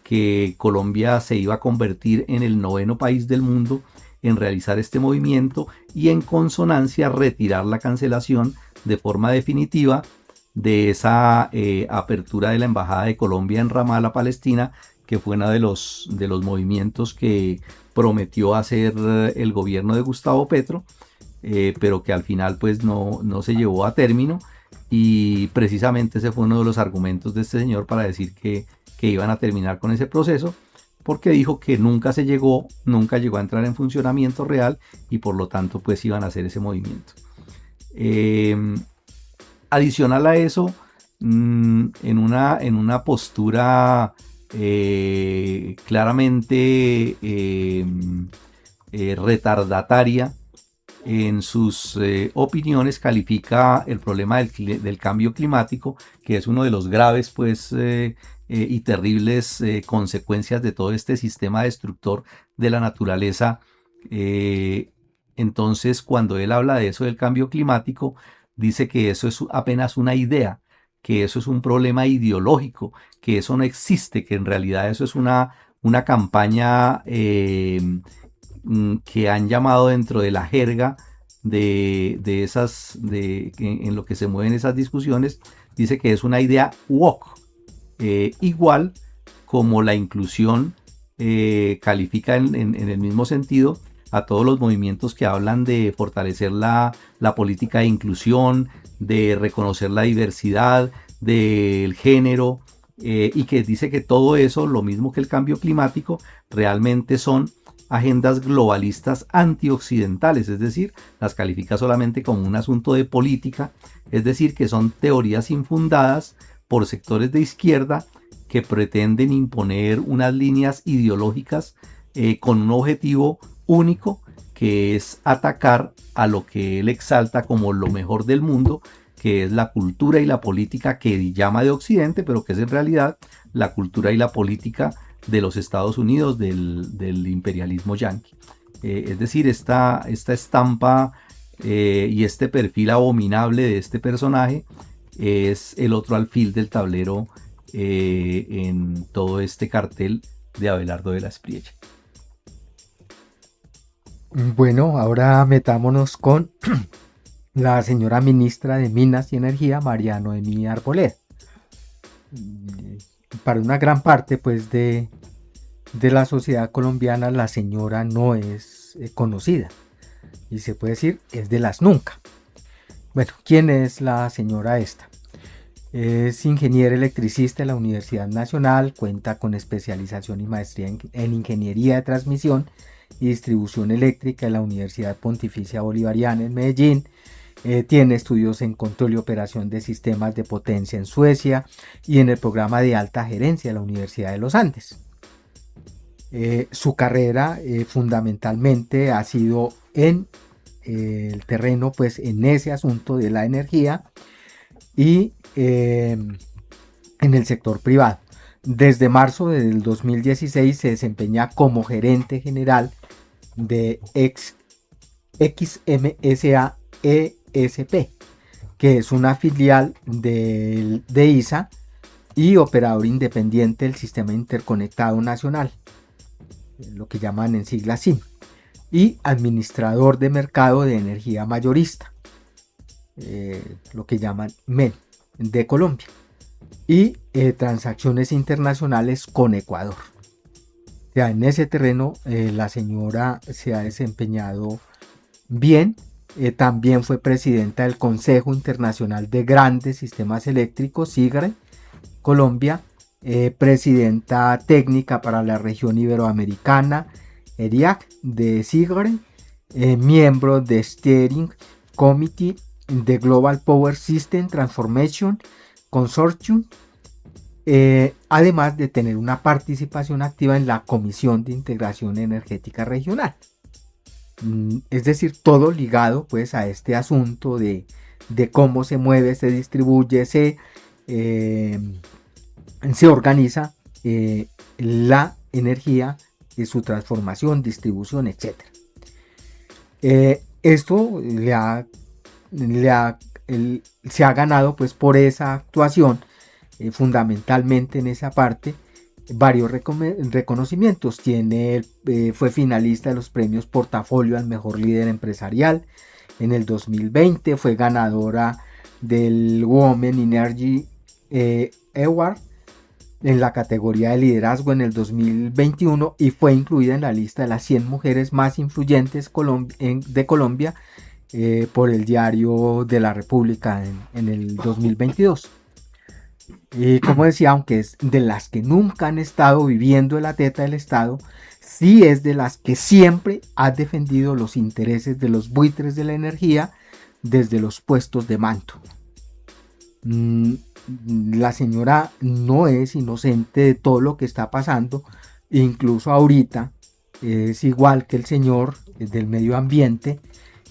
que Colombia se iba a convertir en el 9º país del mundo en realizar este movimiento, y en consonancia retirar la cancelación de forma definitiva de esa apertura de la Embajada de Colombia en Ramala, Palestina, que fue uno de los movimientos que prometió hacer el gobierno de Gustavo Petro, pero que al final pues no se llevó a término, y precisamente ese fue uno de los argumentos de este señor para decir que iban a terminar con ese proceso, porque dijo que nunca llegó a entrar en funcionamiento real, y por lo tanto pues iban a hacer ese movimiento. Adicional a eso, en una postura claramente retardataria en sus opiniones, califica el problema del cambio climático, que es uno de los graves pues y terribles consecuencias de todo este sistema destructor de la naturaleza. Entonces, cuando él habla de eso del cambio climático, dice que eso es apenas una idea, que eso es un problema ideológico, que eso no existe, que en realidad eso es una campaña que han llamado dentro de la jerga en lo que se mueven esas discusiones, dice que es una idea woke. Igual como la inclusión califica en el mismo sentido a todos los movimientos que hablan de fortalecer la política de inclusión, de reconocer la diversidad del género, y que dice que todo eso, lo mismo que el cambio climático, realmente son agendas globalistas antioccidentales, es decir, las califica solamente como un asunto de política, es decir, que son teorías infundadas por sectores de izquierda que pretenden imponer unas líneas ideológicas con un objetivo único, que es atacar a lo que él exalta como lo mejor del mundo, que es la cultura y la política que llama de Occidente, pero que es en realidad la cultura y la política de los Estados Unidos, del imperialismo yanqui. Es decir, esta estampa y este perfil abominable de este personaje es el otro alfil del tablero en todo este cartel de Abelardo de la Espriella. Bueno, ahora metámonos con la señora ministra de Minas y Energía, María Noemí Arboleda. Para una gran parte pues de la sociedad colombiana, la señora no es conocida y se puede decir es de las nunca. Bueno, ¿quién es la señora esta? Es ingeniera electricista de la Universidad Nacional, cuenta con especialización y maestría en ingeniería de transmisión y distribución eléctrica de la Universidad Pontificia Bolivariana en Medellín. Tiene estudios en control y operación de sistemas de potencia en Suecia y en el programa de alta gerencia de la Universidad de los Andes. Su carrera fundamentalmente ha sido en el terreno, pues en ese asunto de la energía y en el sector privado. Desde marzo del 2016 se desempeña como gerente general de XMSA ESP, que es una filial de ISA y operador independiente del Sistema Interconectado Nacional, lo que llaman en siglas SIM, y administrador de mercado de energía mayorista, lo que llaman MEN, de Colombia, y transacciones internacionales con Ecuador. O sea, en ese terreno la señora se ha desempeñado bien. También fue presidenta del Consejo Internacional de Grandes Sistemas Eléctricos, SIGRE, Colombia, presidenta técnica para la región iberoamericana, ERIAC, de SIGRE, miembro de Steering Committee de Global Power System Transformation Consortium, además de tener una participación activa en la Comisión de Integración Energética Regional. Es decir, todo ligado pues a este asunto de cómo se mueve, se distribuye, se organiza la energía, su transformación, distribución, etc. Esto se ha ganado pues por esa actuación, fundamentalmente en esa parte, varios reconocimientos. Fue finalista de los premios Portafolio al mejor líder empresarial en el 2020, fue ganadora del Women Energy Award en la categoría de liderazgo en el 2021 y fue incluida en la lista de las 100 mujeres más influyentes de Colombia por el Diario de la República en el 2022. Y como decía, aunque es de las que nunca han estado viviendo la teta del Estado, sí es de las que siempre ha defendido los intereses de los buitres de la energía desde los puestos de mando. La señora no es inocente de todo lo que está pasando, incluso ahorita es igual que el señor del medio ambiente.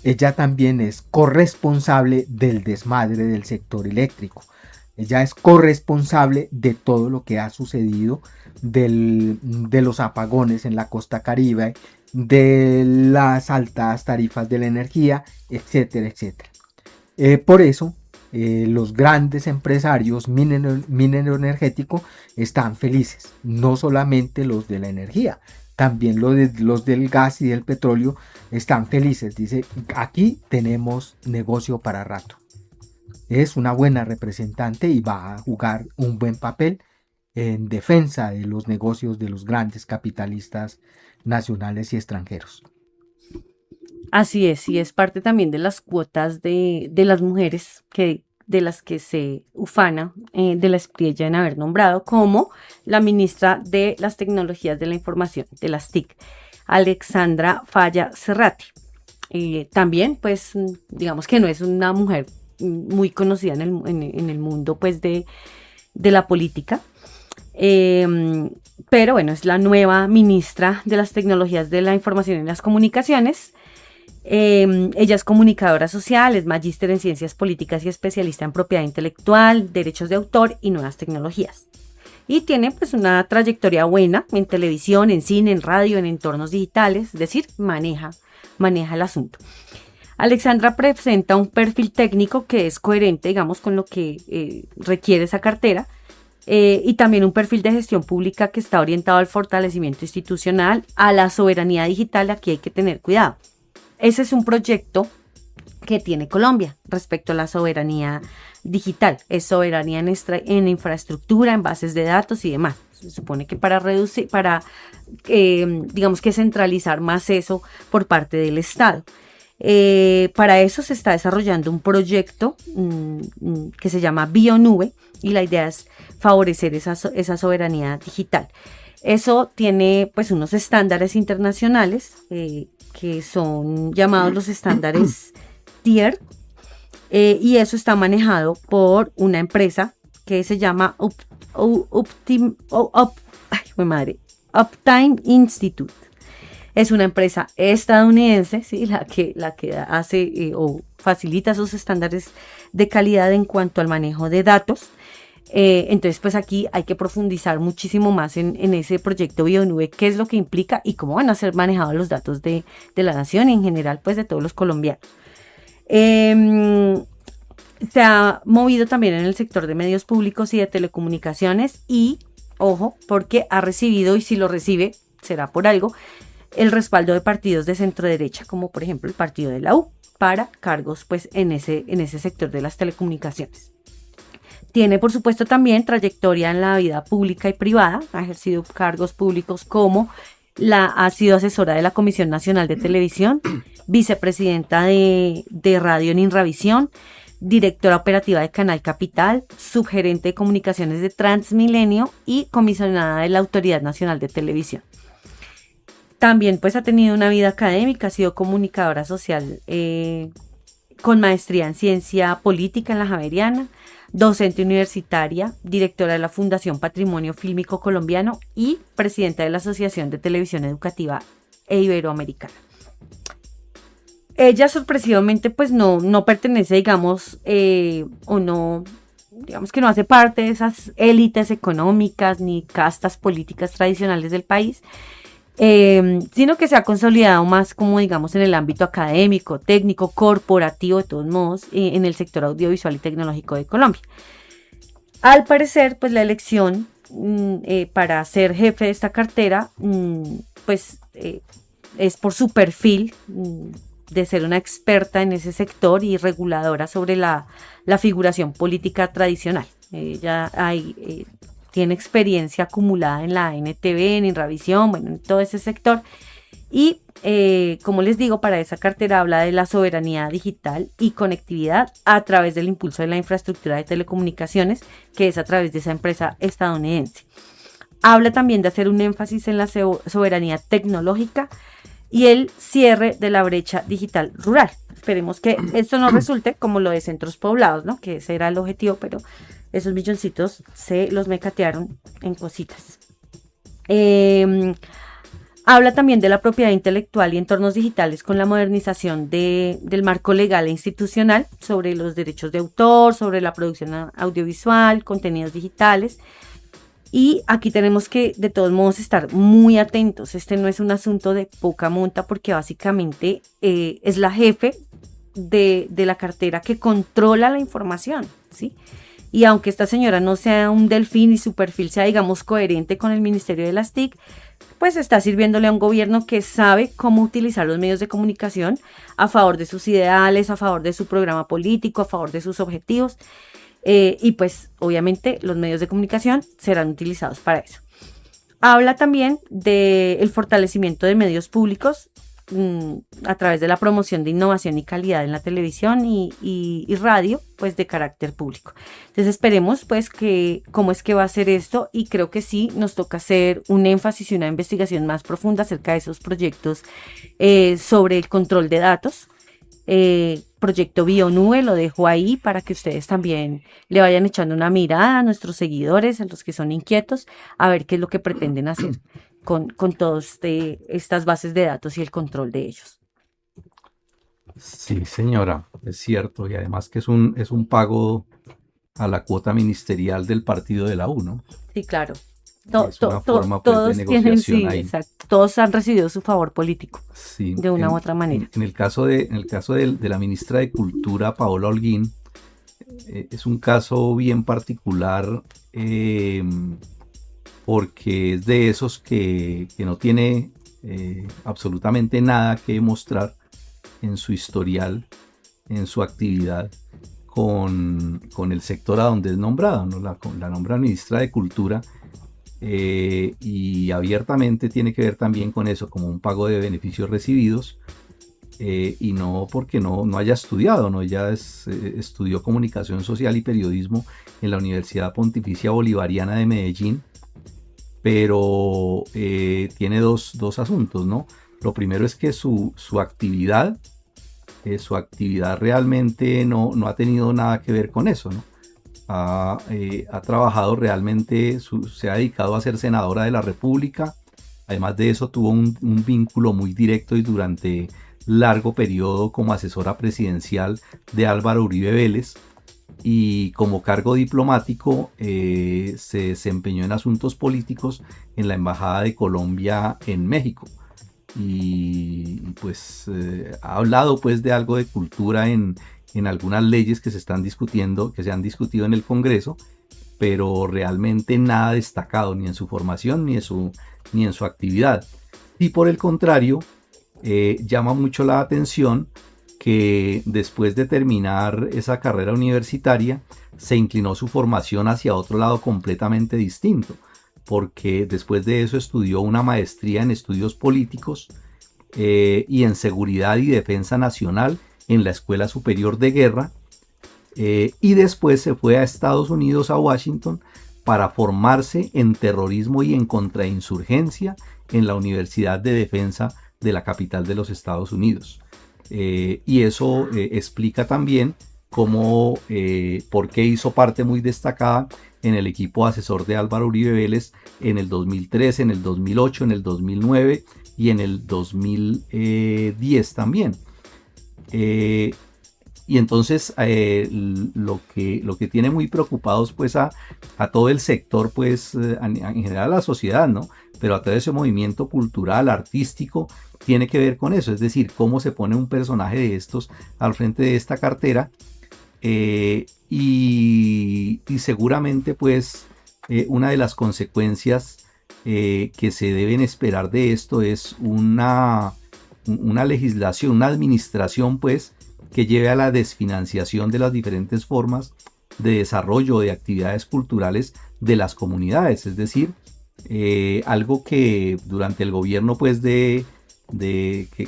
Ella también es corresponsable del desmadre del sector eléctrico. Ella es corresponsable de todo lo que ha sucedido, de los apagones en la costa Caribe, de las altas tarifas de la energía, etcétera, etcétera. Por eso, los grandes empresarios minero energético están felices, no solamente los de la energía, también los del gas y del petróleo están felices. Dice, aquí tenemos negocio para rato. Es una buena representante y va a jugar un buen papel en defensa de los negocios de los grandes capitalistas nacionales y extranjeros. Así es, y es parte también de las cuotas de las mujeres de las que se ufana de la Espriella en haber nombrado como la ministra de las Tecnologías de la Información, de las TIC, Alexandra Falla Cerrati. También, pues, digamos que no es una mujer muy conocida en el mundo pues de la política, pero bueno, es la nueva ministra de las Tecnologías de la Información y las Comunicaciones. Ella es comunicadora social, es magíster en ciencias políticas y especialista en propiedad intelectual, derechos de autor y nuevas tecnologías. Y tiene pues una trayectoria buena en televisión, en cine, en radio, en entornos digitales, es decir, maneja el asunto. Alexandra presenta un perfil técnico que es coherente, digamos, con lo que requiere esa cartera. y también un perfil de gestión pública que está orientado al fortalecimiento institucional, a la soberanía digital. Aquí hay que tener cuidado. Ese es un proyecto que tiene Colombia respecto a la soberanía digital. Es soberanía en infraestructura, en bases de datos y demás. Se supone que para reducir, digamos que centralizar más eso por parte del Estado. Para eso se está desarrollando un proyecto que se llama Bionube, y la idea es favorecer esa soberanía digital. Eso tiene pues unos estándares internacionales que son llamados los estándares TIER, y eso está manejado por una empresa que se llama Uptime Institute. Es una empresa estadounidense, ¿sí? la que hace o facilita esos estándares de calidad en cuanto al manejo de datos. Entonces, pues aquí hay que profundizar muchísimo más en ese proyecto Bionube, qué es lo que implica y cómo van a ser manejados los datos de la nación y en general, pues de todos los colombianos. Se ha movido también en el sector de medios públicos y de telecomunicaciones y, ojo, porque ha recibido, y si lo recibe, será por algo, el respaldo de partidos de centro derecha, como por ejemplo el partido de la U, para cargos pues en ese sector de las telecomunicaciones. Tiene por supuesto también trayectoria en la vida pública y privada, ha ejercido cargos públicos como ha sido asesora de la Comisión Nacional de Televisión, vicepresidenta de Radio en Inravisión, directora operativa de Canal Capital, subgerente de comunicaciones de Transmilenio y comisionada de la Autoridad Nacional de Televisión. También pues ha tenido una vida académica, ha sido comunicadora social con maestría en ciencia política en la Javeriana, docente universitaria, directora de la Fundación Patrimonio Fílmico Colombiano y presidenta de la Asociación de Televisión Educativa e Iberoamericana. Ella sorpresivamente pues no pertenece, digamos, o no, digamos que no hace parte de esas élites económicas ni castas políticas tradicionales del país, sino que se ha consolidado más como digamos en el ámbito académico, técnico, corporativo, de todos modos, en el sector audiovisual y tecnológico de Colombia. Al parecer, pues la elección para ser jefe de esta cartera, es por su perfil de ser una experta en ese sector y reguladora sobre la figuración política tradicional. Ella tiene experiencia acumulada en la NTV, en Inravisión, bueno, en todo ese sector. Y como les digo, para esa cartera habla de la soberanía digital y conectividad a través del impulso de la infraestructura de telecomunicaciones, que es a través de esa empresa estadounidense. Habla también de hacer un énfasis en la soberanía tecnológica y el cierre de la brecha digital rural. Esperemos que esto no resulte como lo de centros poblados, ¿no? Que ese era el objetivo, pero esos milloncitos se los mecatearon en cositas. Habla también de la propiedad intelectual y entornos digitales con la modernización del marco legal e institucional sobre los derechos de autor, sobre la producción audiovisual, contenidos digitales. Y aquí tenemos que de todos modos estar muy atentos. Este no es un asunto de poca monta porque básicamente es la jefe de la cartera que controla la información, ¿sí? Y aunque esta señora no sea un delfín y su perfil sea, digamos, coherente con el Ministerio de las TIC, pues está sirviéndole a un gobierno que sabe cómo utilizar los medios de comunicación a favor de sus ideales, a favor de su programa político, a favor de sus objetivos. Y pues obviamente los medios de comunicación serán utilizados para eso. Habla también del fortalecimiento de medios públicos a través de la promoción de innovación y calidad en la televisión y radio, pues de carácter público. Entonces esperemos pues que cómo es que va a ser esto, y creo que sí nos toca hacer un énfasis y una investigación más profunda acerca de esos proyectos sobre el control de datos. Proyecto Bionube, lo dejo ahí para que ustedes también le vayan echando una mirada a nuestros seguidores, a los que son inquietos, a ver qué es lo que pretenden hacer con todas estas bases de datos y el control de ellos. Sí, señora, es cierto, y además que es un pago a la cuota ministerial del partido de la U, ¿no? Sí, claro. Es una forma pues, todos de negociación tienen, sí, ahí. exacto. Todos han recibido su favor político, Sí, de una u otra manera. En el caso de la ministra de Cultura, Paola Holguín, es un caso bien particular porque es de esos que no tiene absolutamente nada que mostrar en su historial, en su actividad con el sector a donde es nombrado, ¿no? La nombra ministra de Cultura, y abiertamente tiene que ver también con eso, como un pago de beneficios recibidos, y no porque no haya estudiado, ¿no? Ella estudió comunicación social y periodismo en la Universidad Pontificia Bolivariana de Medellín, pero tiene dos asuntos, ¿no? Lo primero es que su actividad realmente no ha tenido nada que ver con eso, ¿no? Ha trabajado realmente, se ha dedicado a ser senadora de la República. Además de eso, tuvo un vínculo muy directo y durante largo periodo como asesora presidencial de Álvaro Uribe Vélez, y como cargo diplomático se desempeñó en asuntos políticos en la Embajada de Colombia en México. Y pues ha hablado pues de algo de cultura en algunas leyes que se han discutido en el Congreso, pero realmente nada destacado ni en su formación ni en su actividad. Y por el contrario, llama mucho la atención que después de terminar esa carrera universitaria se inclinó su formación hacia otro lado completamente distinto, porque después de eso estudió una maestría en estudios políticos y en seguridad y defensa nacional en la Escuela Superior de Guerra, y después se fue a Estados Unidos, a Washington, para formarse en terrorismo y en contrainsurgencia en la Universidad de Defensa de la capital de los Estados Unidos. Y eso explica también por qué hizo parte muy destacada en el equipo asesor de Álvaro Uribe Vélez en el 2003, en el 2008, en el 2009 y en el 2010 también. Y entonces lo que tiene muy preocupados pues a todo el sector, pues en general a la sociedad, ¿no? Pero a todo ese movimiento cultural, artístico, tiene que ver con eso, es decir, cómo se pone un personaje de estos al frente de esta cartera, y seguramente pues una de las consecuencias que se deben esperar de esto es una legislación, una administración pues que lleve a la desfinanciación de las diferentes formas de desarrollo de actividades culturales de las comunidades, es decir, algo que durante el gobierno pues que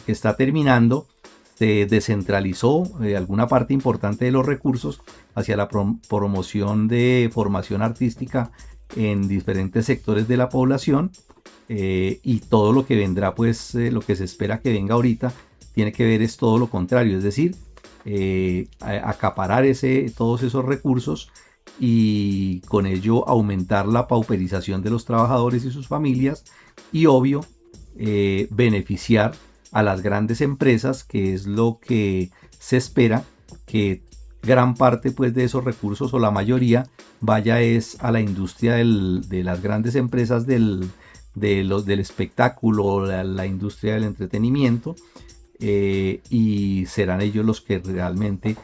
está terminando se descentralizó alguna parte importante de los recursos hacia la promoción de formación artística en diferentes sectores de la población, y todo lo que vendrá pues lo que se espera que venga ahorita tiene que ver es todo lo contrario, es decir, acaparar todos esos recursos y con ello aumentar la pauperización de los trabajadores y sus familias, y obvio beneficiar a las grandes empresas, que es lo que se espera, que gran parte pues de esos recursos o la mayoría vaya es a la industria de las grandes empresas del espectáculo, la industria del entretenimiento, y serán ellos los que realmente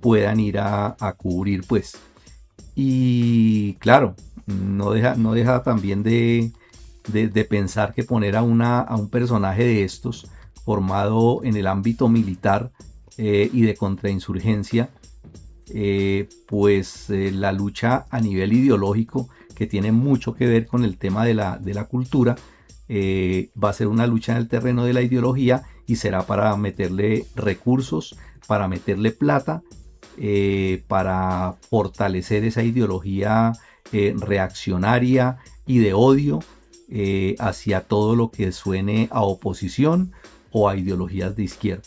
puedan ir a cubrir pues. Y claro, no deja también de pensar que poner a un personaje de estos formado en el ámbito militar y de contrainsurgencia, pues la lucha a nivel ideológico, que tiene mucho que ver con el tema de la cultura, va a ser una lucha en el terreno de la ideología, y será para meterle recursos, para meterle plata, para fortalecer esa ideología reaccionaria y de odio hacia todo lo que suene a oposición o a ideologías de izquierda.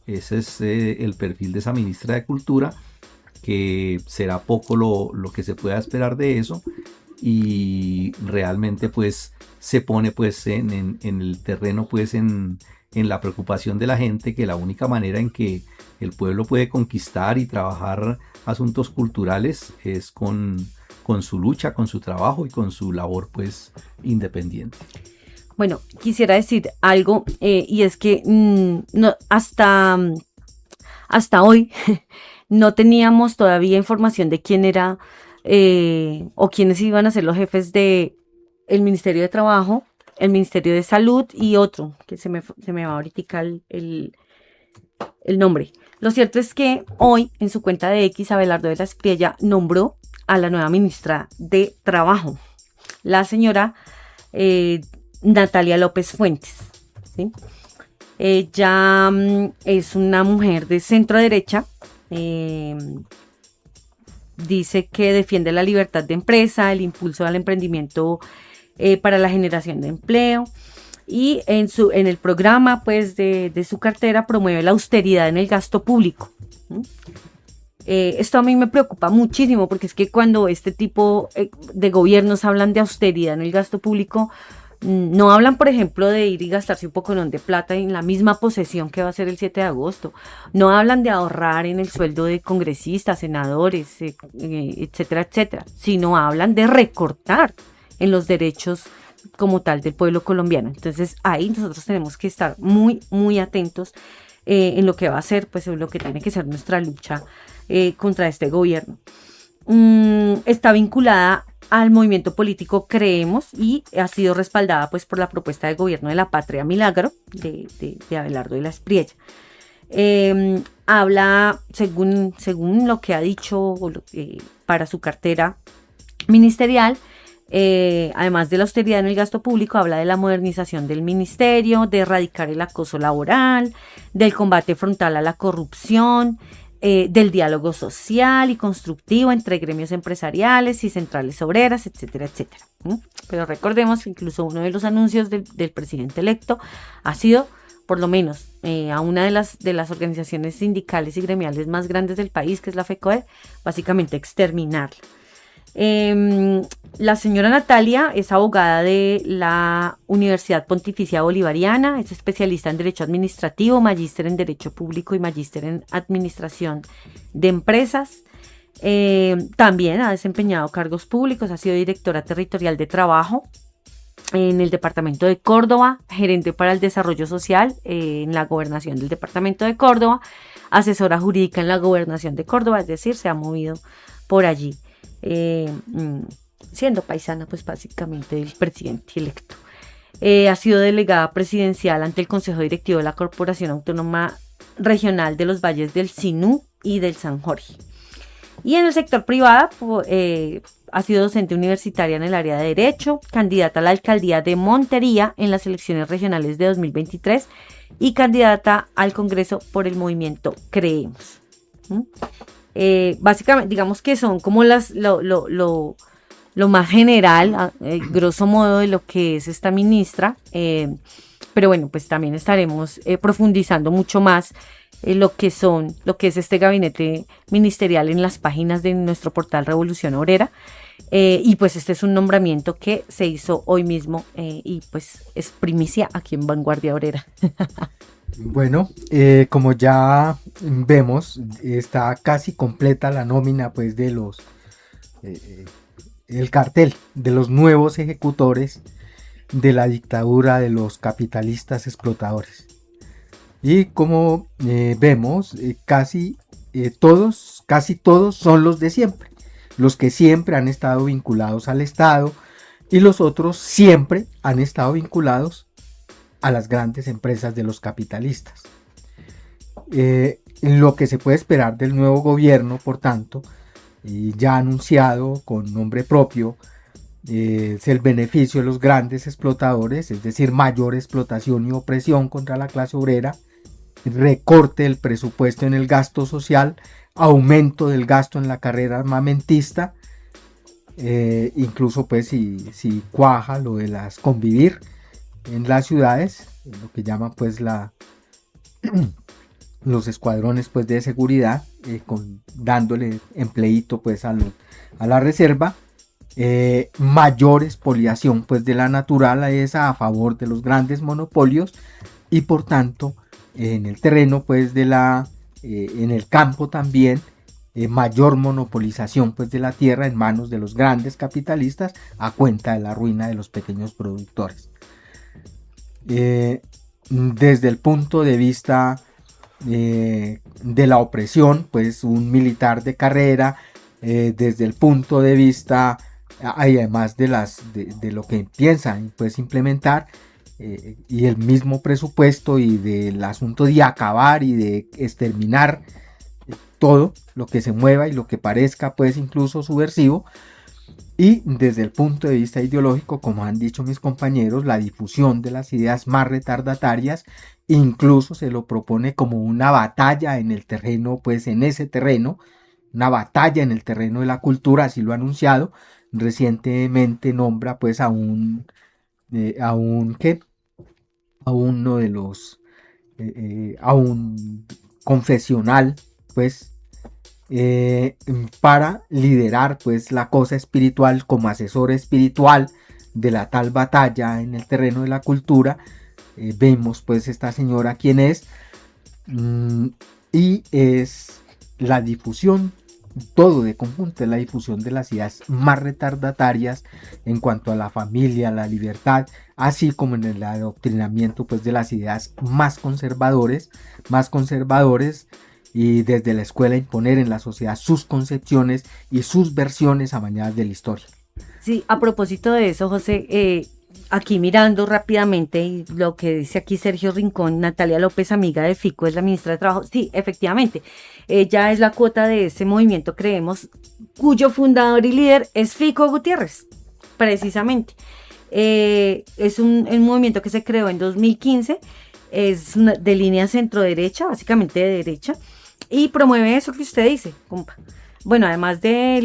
Ese es el perfil de esa ministra de Cultura, que será poco lo que se pueda esperar de eso, y realmente pues se pone pues en el terreno pues en la preocupación de la gente, que la única manera en que el pueblo puede conquistar y trabajar asuntos culturales es con su lucha, con su trabajo y con su labor pues independiente. Bueno, quisiera decir algo, y es que hasta hoy no teníamos todavía información de quién era o quiénes iban a ser los jefes de el Ministerio de Trabajo, el Ministerio de Salud y otro, que se me va ahorita el nombre. Lo cierto es que hoy en su cuenta de X, Abelardo de la Espriella nombró a la nueva ministra de Trabajo, la señora Natalia López Fuentes, ¿sí? Ella es una mujer de centro derecha, dice que defiende la libertad de empresa, el impulso al emprendimiento para la generación de empleo, y en el programa pues de su cartera promueve la austeridad en el gasto público. Esto a mí me preocupa muchísimo, porque es que cuando este tipo de gobiernos hablan de austeridad en el gasto público, no hablan, por ejemplo, de ir y gastarse un poco de plata en la misma posesión que va a ser el 7 de agosto. No hablan de ahorrar en el sueldo de congresistas, senadores, etcétera, etcétera, sino hablan de recortar en los derechos como tal del pueblo colombiano. Entonces ahí nosotros tenemos que estar muy, muy atentos en lo que va a ser, pues en lo que tiene que ser nuestra lucha contra este gobierno. Está vinculada al movimiento político Creemos y ha sido respaldada pues por la propuesta de gobierno de la Patria Milagro de Abelardo de la Espriella. Habla, según lo que ha dicho para su cartera ministerial, además de la austeridad en el gasto público, habla de la modernización del ministerio, de erradicar el acoso laboral, del combate frontal a la corrupción, del diálogo social y constructivo entre gremios empresariales y centrales obreras, etcétera, etcétera. Pero recordemos que incluso uno de los anuncios del presidente electo ha sido, por lo menos, a una de las organizaciones sindicales y gremiales más grandes del país, que es la FECODE, básicamente exterminarla. La señora Natalia es abogada de la Universidad Pontificia Bolivariana, es especialista en Derecho Administrativo, magíster en Derecho Público y magíster en Administración de Empresas. También ha desempeñado cargos públicos, ha sido directora territorial de trabajo en el departamento de Córdoba, gerente para el desarrollo social en la gobernación del departamento de Córdoba, asesora jurídica en la gobernación de Córdoba, es decir, se ha movido por allí. Siendo paisana pues básicamente del presidente electo. Ha sido delegada presidencial ante el Consejo Directivo de la Corporación Autónoma Regional de los Valles del Sinú y del San Jorge. Y en el sector privado ha sido docente universitaria en el área de Derecho, candidata a la alcaldía de Montería en las elecciones regionales de 2023 y candidata al Congreso por el movimiento Creemos. Básicamente, digamos que son como lo más general, grosso modo, de lo que es esta ministra, pero bueno, pues también estaremos profundizando mucho más lo que es este gabinete ministerial en las páginas de nuestro portal Revolución Obrera, y pues este es un nombramiento que se hizo hoy mismo y pues es primicia aquí en Vanguardia Obrera. Bueno, como ya vemos, está casi completa la nómina pues de los el cartel de los nuevos ejecutores de la dictadura de los capitalistas explotadores. Y como vemos, casi todos son los de siempre, los que siempre han estado vinculados al Estado, y los otros siempre han estado vinculados a las grandes empresas de los capitalistas. Lo que se puede esperar del nuevo gobierno, por tanto, ya anunciado con nombre propio, es el beneficio de los grandes explotadores, es decir, mayor explotación y opresión contra la clase obrera, recorte del presupuesto en el gasto social, aumento del gasto en la carrera armamentista, incluso pues si cuaja lo de las convivir en las ciudades, lo que llaman pues los escuadrones pues de seguridad, dándole empleíto pues a la reserva, mayor expoliación pues de la naturaleza a favor de los grandes monopolios, y por tanto en el terreno pues en el campo también mayor monopolización pues de la tierra en manos de los grandes capitalistas a cuenta de la ruina de los pequeños productores. Desde el punto de vista de la opresión, pues un militar de carrera, desde el punto de vista, además de lo que piensan pues implementar, y el mismo presupuesto y del asunto de acabar y de exterminar todo lo que se mueva y lo que parezca pues incluso subversivo. Y desde el punto de vista ideológico, como han dicho mis compañeros, la difusión de las ideas más retardatarias, incluso se lo propone como una batalla en el terreno, pues en ese terreno, una batalla en el terreno de la cultura, así lo ha anunciado. Recientemente nombra pues a uno de los, a un confesional, pues, para liderar pues la cosa espiritual como asesor espiritual de la tal batalla en el terreno de la cultura. Vemos pues esta señora quién es, y es la difusión, todo de conjunto, es la difusión de las ideas más retardatarias en cuanto a la familia, la libertad, así como en el adoctrinamiento pues de las ideas más conservadores, y desde la escuela imponer en la sociedad sus concepciones y sus versiones amañadas de la historia. Sí, a propósito de eso, José, aquí mirando rápidamente y lo que dice aquí Sergio Rincón, Natalia López, amiga de Fico, es la ministra de Trabajo. Sí, efectivamente, ella es la cuota de ese movimiento, creemos, cuyo fundador y líder es Fico Gutiérrez, precisamente. Es un movimiento que se creó en 2015, es de línea centro-derecha, básicamente de derecha, y promueve eso que usted dice, compa. Bueno, además de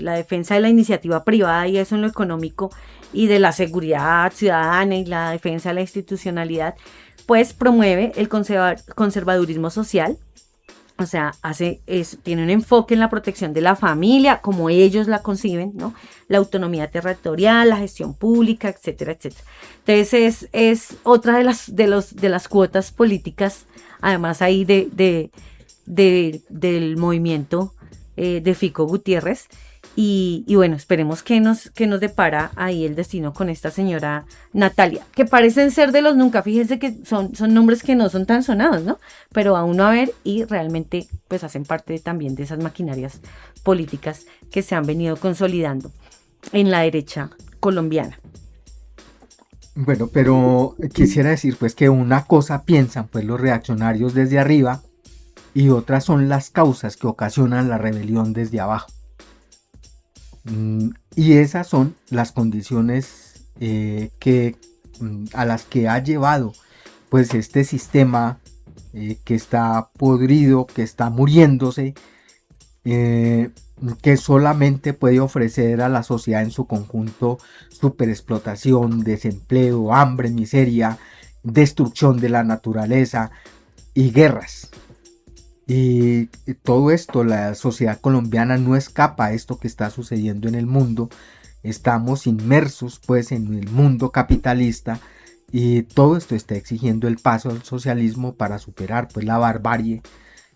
la defensa de la iniciativa privada y eso en lo económico y de la seguridad ciudadana y la defensa de la institucionalidad, pues promueve el conservadurismo social. O sea, tiene un enfoque en la protección de la familia, como ellos la conciben, ¿no? La autonomía territorial, la gestión pública, etcétera, etcétera. Entonces es otra de las cuotas políticas, además ahí del movimiento de Fico Gutiérrez. Y bueno, esperemos que nos depara ahí el destino con esta señora Natalia, que parecen ser de los nunca. Fíjense que son nombres que no son tan sonados, ¿no? Pero a uno a ver, y realmente pues hacen parte también de esas maquinarias políticas que se han venido consolidando en la derecha colombiana. Bueno, pero quisiera decir pues que una cosa piensan pues los reaccionarios desde arriba y otras son las causas que ocasionan la rebelión desde abajo. Y esas son las condiciones a las que ha llevado pues este sistema que está podrido, que está muriéndose, que solamente puede ofrecer a la sociedad en su conjunto superexplotación, desempleo, hambre, miseria, destrucción de la naturaleza y guerras. Y todo esto, la sociedad colombiana no escapa a esto que está sucediendo en el mundo. Estamos inmersos pues en el mundo capitalista y todo esto está exigiendo el paso al socialismo para superar pues la barbarie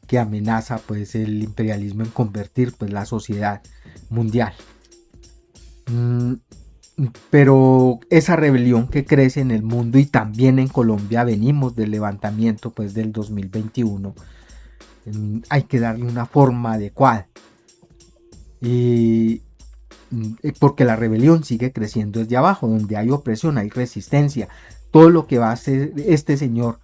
que amenaza pues el imperialismo en convertir pues la sociedad mundial. Pero esa rebelión que crece en el mundo y también en Colombia, venimos del levantamiento pues del 2021. Hay que darle una forma adecuada y porque la rebelión sigue creciendo desde abajo, donde hay opresión, hay resistencia. Todo lo que va a hacer este señor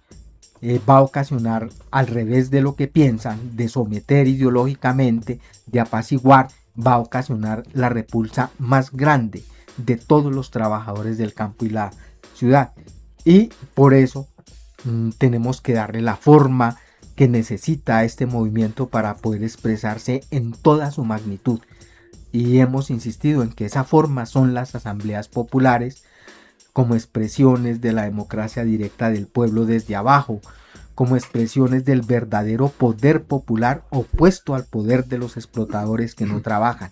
va a ocasionar, al revés de lo que piensan, de someter ideológicamente, de apaciguar, va a ocasionar la repulsa más grande de todos los trabajadores del campo y la ciudad. Y por eso tenemos que darle la forma que necesita este movimiento para poder expresarse en toda su magnitud. Y hemos insistido en que esa forma son las asambleas populares, como expresiones de la democracia directa del pueblo desde abajo, como expresiones del verdadero poder popular opuesto al poder de los explotadores que no trabajan.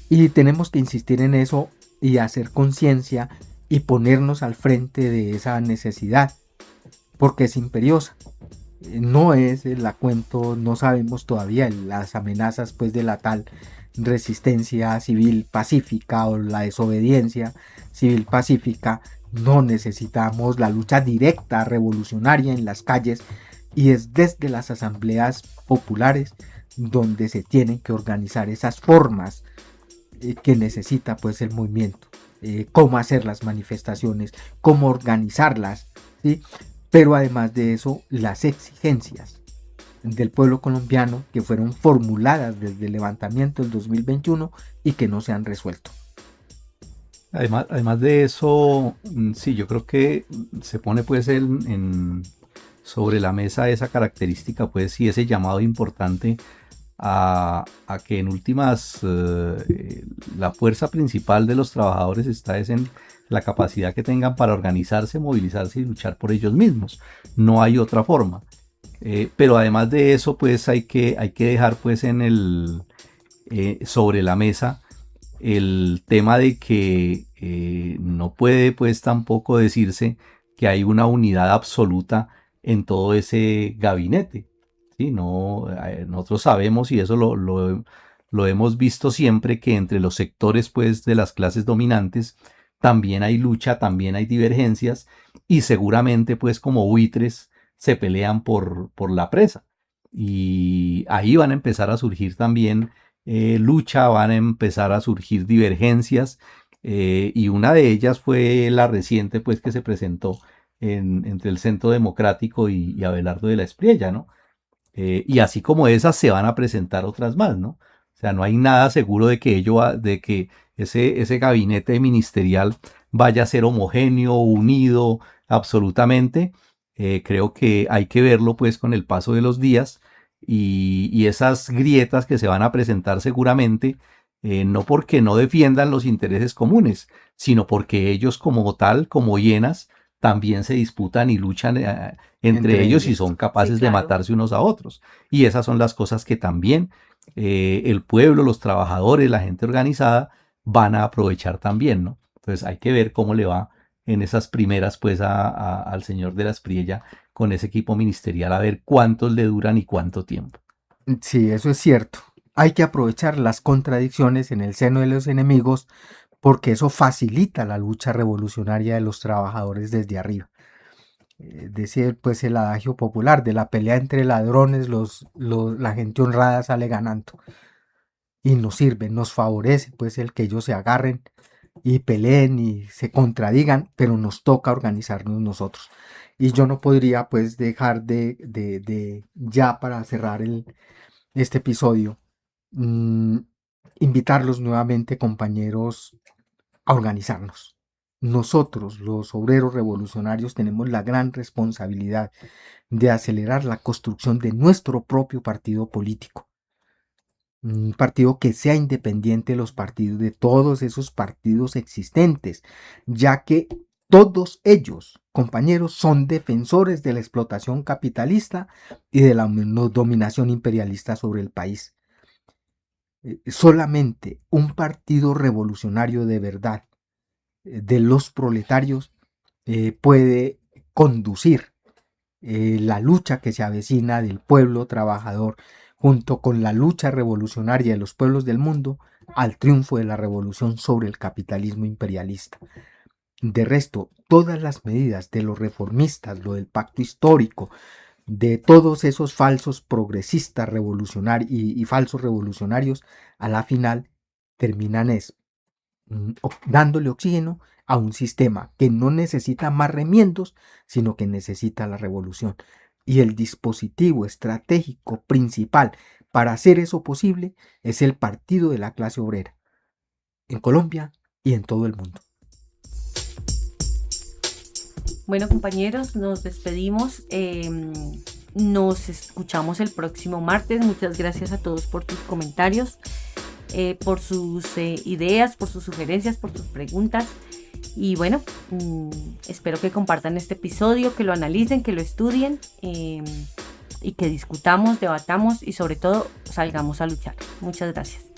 Y tenemos que insistir en eso y hacer conciencia y ponernos al frente de esa necesidad, porque es imperiosa. No es el cuento, no sabemos todavía las amenazas pues de la tal resistencia civil pacífica o la desobediencia civil pacífica No necesitamos la lucha directa, revolucionaria en las calles, y es desde las asambleas populares donde se tienen que organizar esas formas que necesita pues el movimiento, cómo hacer las manifestaciones, cómo organizarlas, ¿sí? Pero además de eso, las exigencias del pueblo colombiano que fueron formuladas desde el levantamiento del 2021 y que no se han resuelto. Además de eso, sí, yo creo que se pone pues sobre la mesa esa característica, pues, y ese llamado importante a que en últimas la fuerza principal de los trabajadores está es en la capacidad que tengan para organizarse, movilizarse y luchar por ellos mismos. No hay otra forma. Pero además de eso, pues hay que dejar pues sobre la mesa el tema de que no puede pues tampoco decirse que hay una unidad absoluta en todo ese gabinete, ¿sí? No, nosotros sabemos, y eso lo hemos visto siempre, que entre los sectores pues de las clases dominantes también hay lucha, también hay divergencias, y seguramente pues como buitres se pelean por la presa, y ahí van a empezar a surgir también lucha, van a empezar a surgir divergencias, y una de ellas fue la reciente pues que se presentó entre el Centro Democrático y Abelardo de la Espriella, ¿no? Y así como esas se van a presentar otras más, ¿no? O sea, no hay nada seguro de que ese gabinete ministerial vaya a ser homogéneo, unido, absolutamente. Creo que hay que verlo pues con el paso de los días, y esas grietas que se van a presentar seguramente, no porque no defiendan los intereses comunes, sino porque ellos como tal, como hienas, también se disputan y luchan entre ellos y son capaces Sí, claro. de matarse unos a otros. Y esas son las cosas que también el pueblo, los trabajadores, la gente organizada van a aprovechar también, ¿no? Entonces hay que ver cómo le va en esas primeras pues al señor de la Espriella con ese equipo ministerial, a ver cuántos le duran y cuánto tiempo. Sí, eso es cierto. Hay que aprovechar las contradicciones en el seno de los enemigos, porque eso facilita la lucha revolucionaria de los trabajadores desde arriba. Decía pues el adagio popular: de la pelea entre ladrones la gente honrada sale ganando. Y nos sirve, nos favorece pues el que ellos se agarren y peleen y se contradigan, pero nos toca organizarnos nosotros. Y yo no podría pues dejar de ya para cerrar este episodio, invitarlos nuevamente, compañeros, a organizarnos. Nosotros, los obreros revolucionarios, tenemos la gran responsabilidad de acelerar la construcción de nuestro propio partido político. Un partido que sea independiente de los partidos, de todos esos partidos existentes, ya que todos ellos, compañeros, son defensores de la explotación capitalista y de la dominación imperialista sobre el país. Solamente un partido revolucionario de verdad, de los proletarios, puede conducir la lucha que se avecina del pueblo trabajador, junto con la lucha revolucionaria de los pueblos del mundo, al triunfo de la revolución sobre el capitalismo imperialista. De resto, todas las medidas de los reformistas, lo del pacto histórico, de todos esos falsos progresistas revolucionarios y falsos revolucionarios, a la final terminan dándole oxígeno a un sistema que no necesita más remiendos, sino que necesita la revolución. Y el dispositivo estratégico principal para hacer eso posible es el partido de la clase obrera, en Colombia y en todo el mundo. Bueno, compañeros, nos despedimos. Nos escuchamos el próximo martes. Muchas gracias a todos por tus comentarios, por sus ideas, por sus sugerencias, por sus preguntas. Y bueno, espero que compartan este episodio, que lo analicen, que lo estudien, y que discutamos, debatamos y sobre todo salgamos a luchar. Muchas gracias.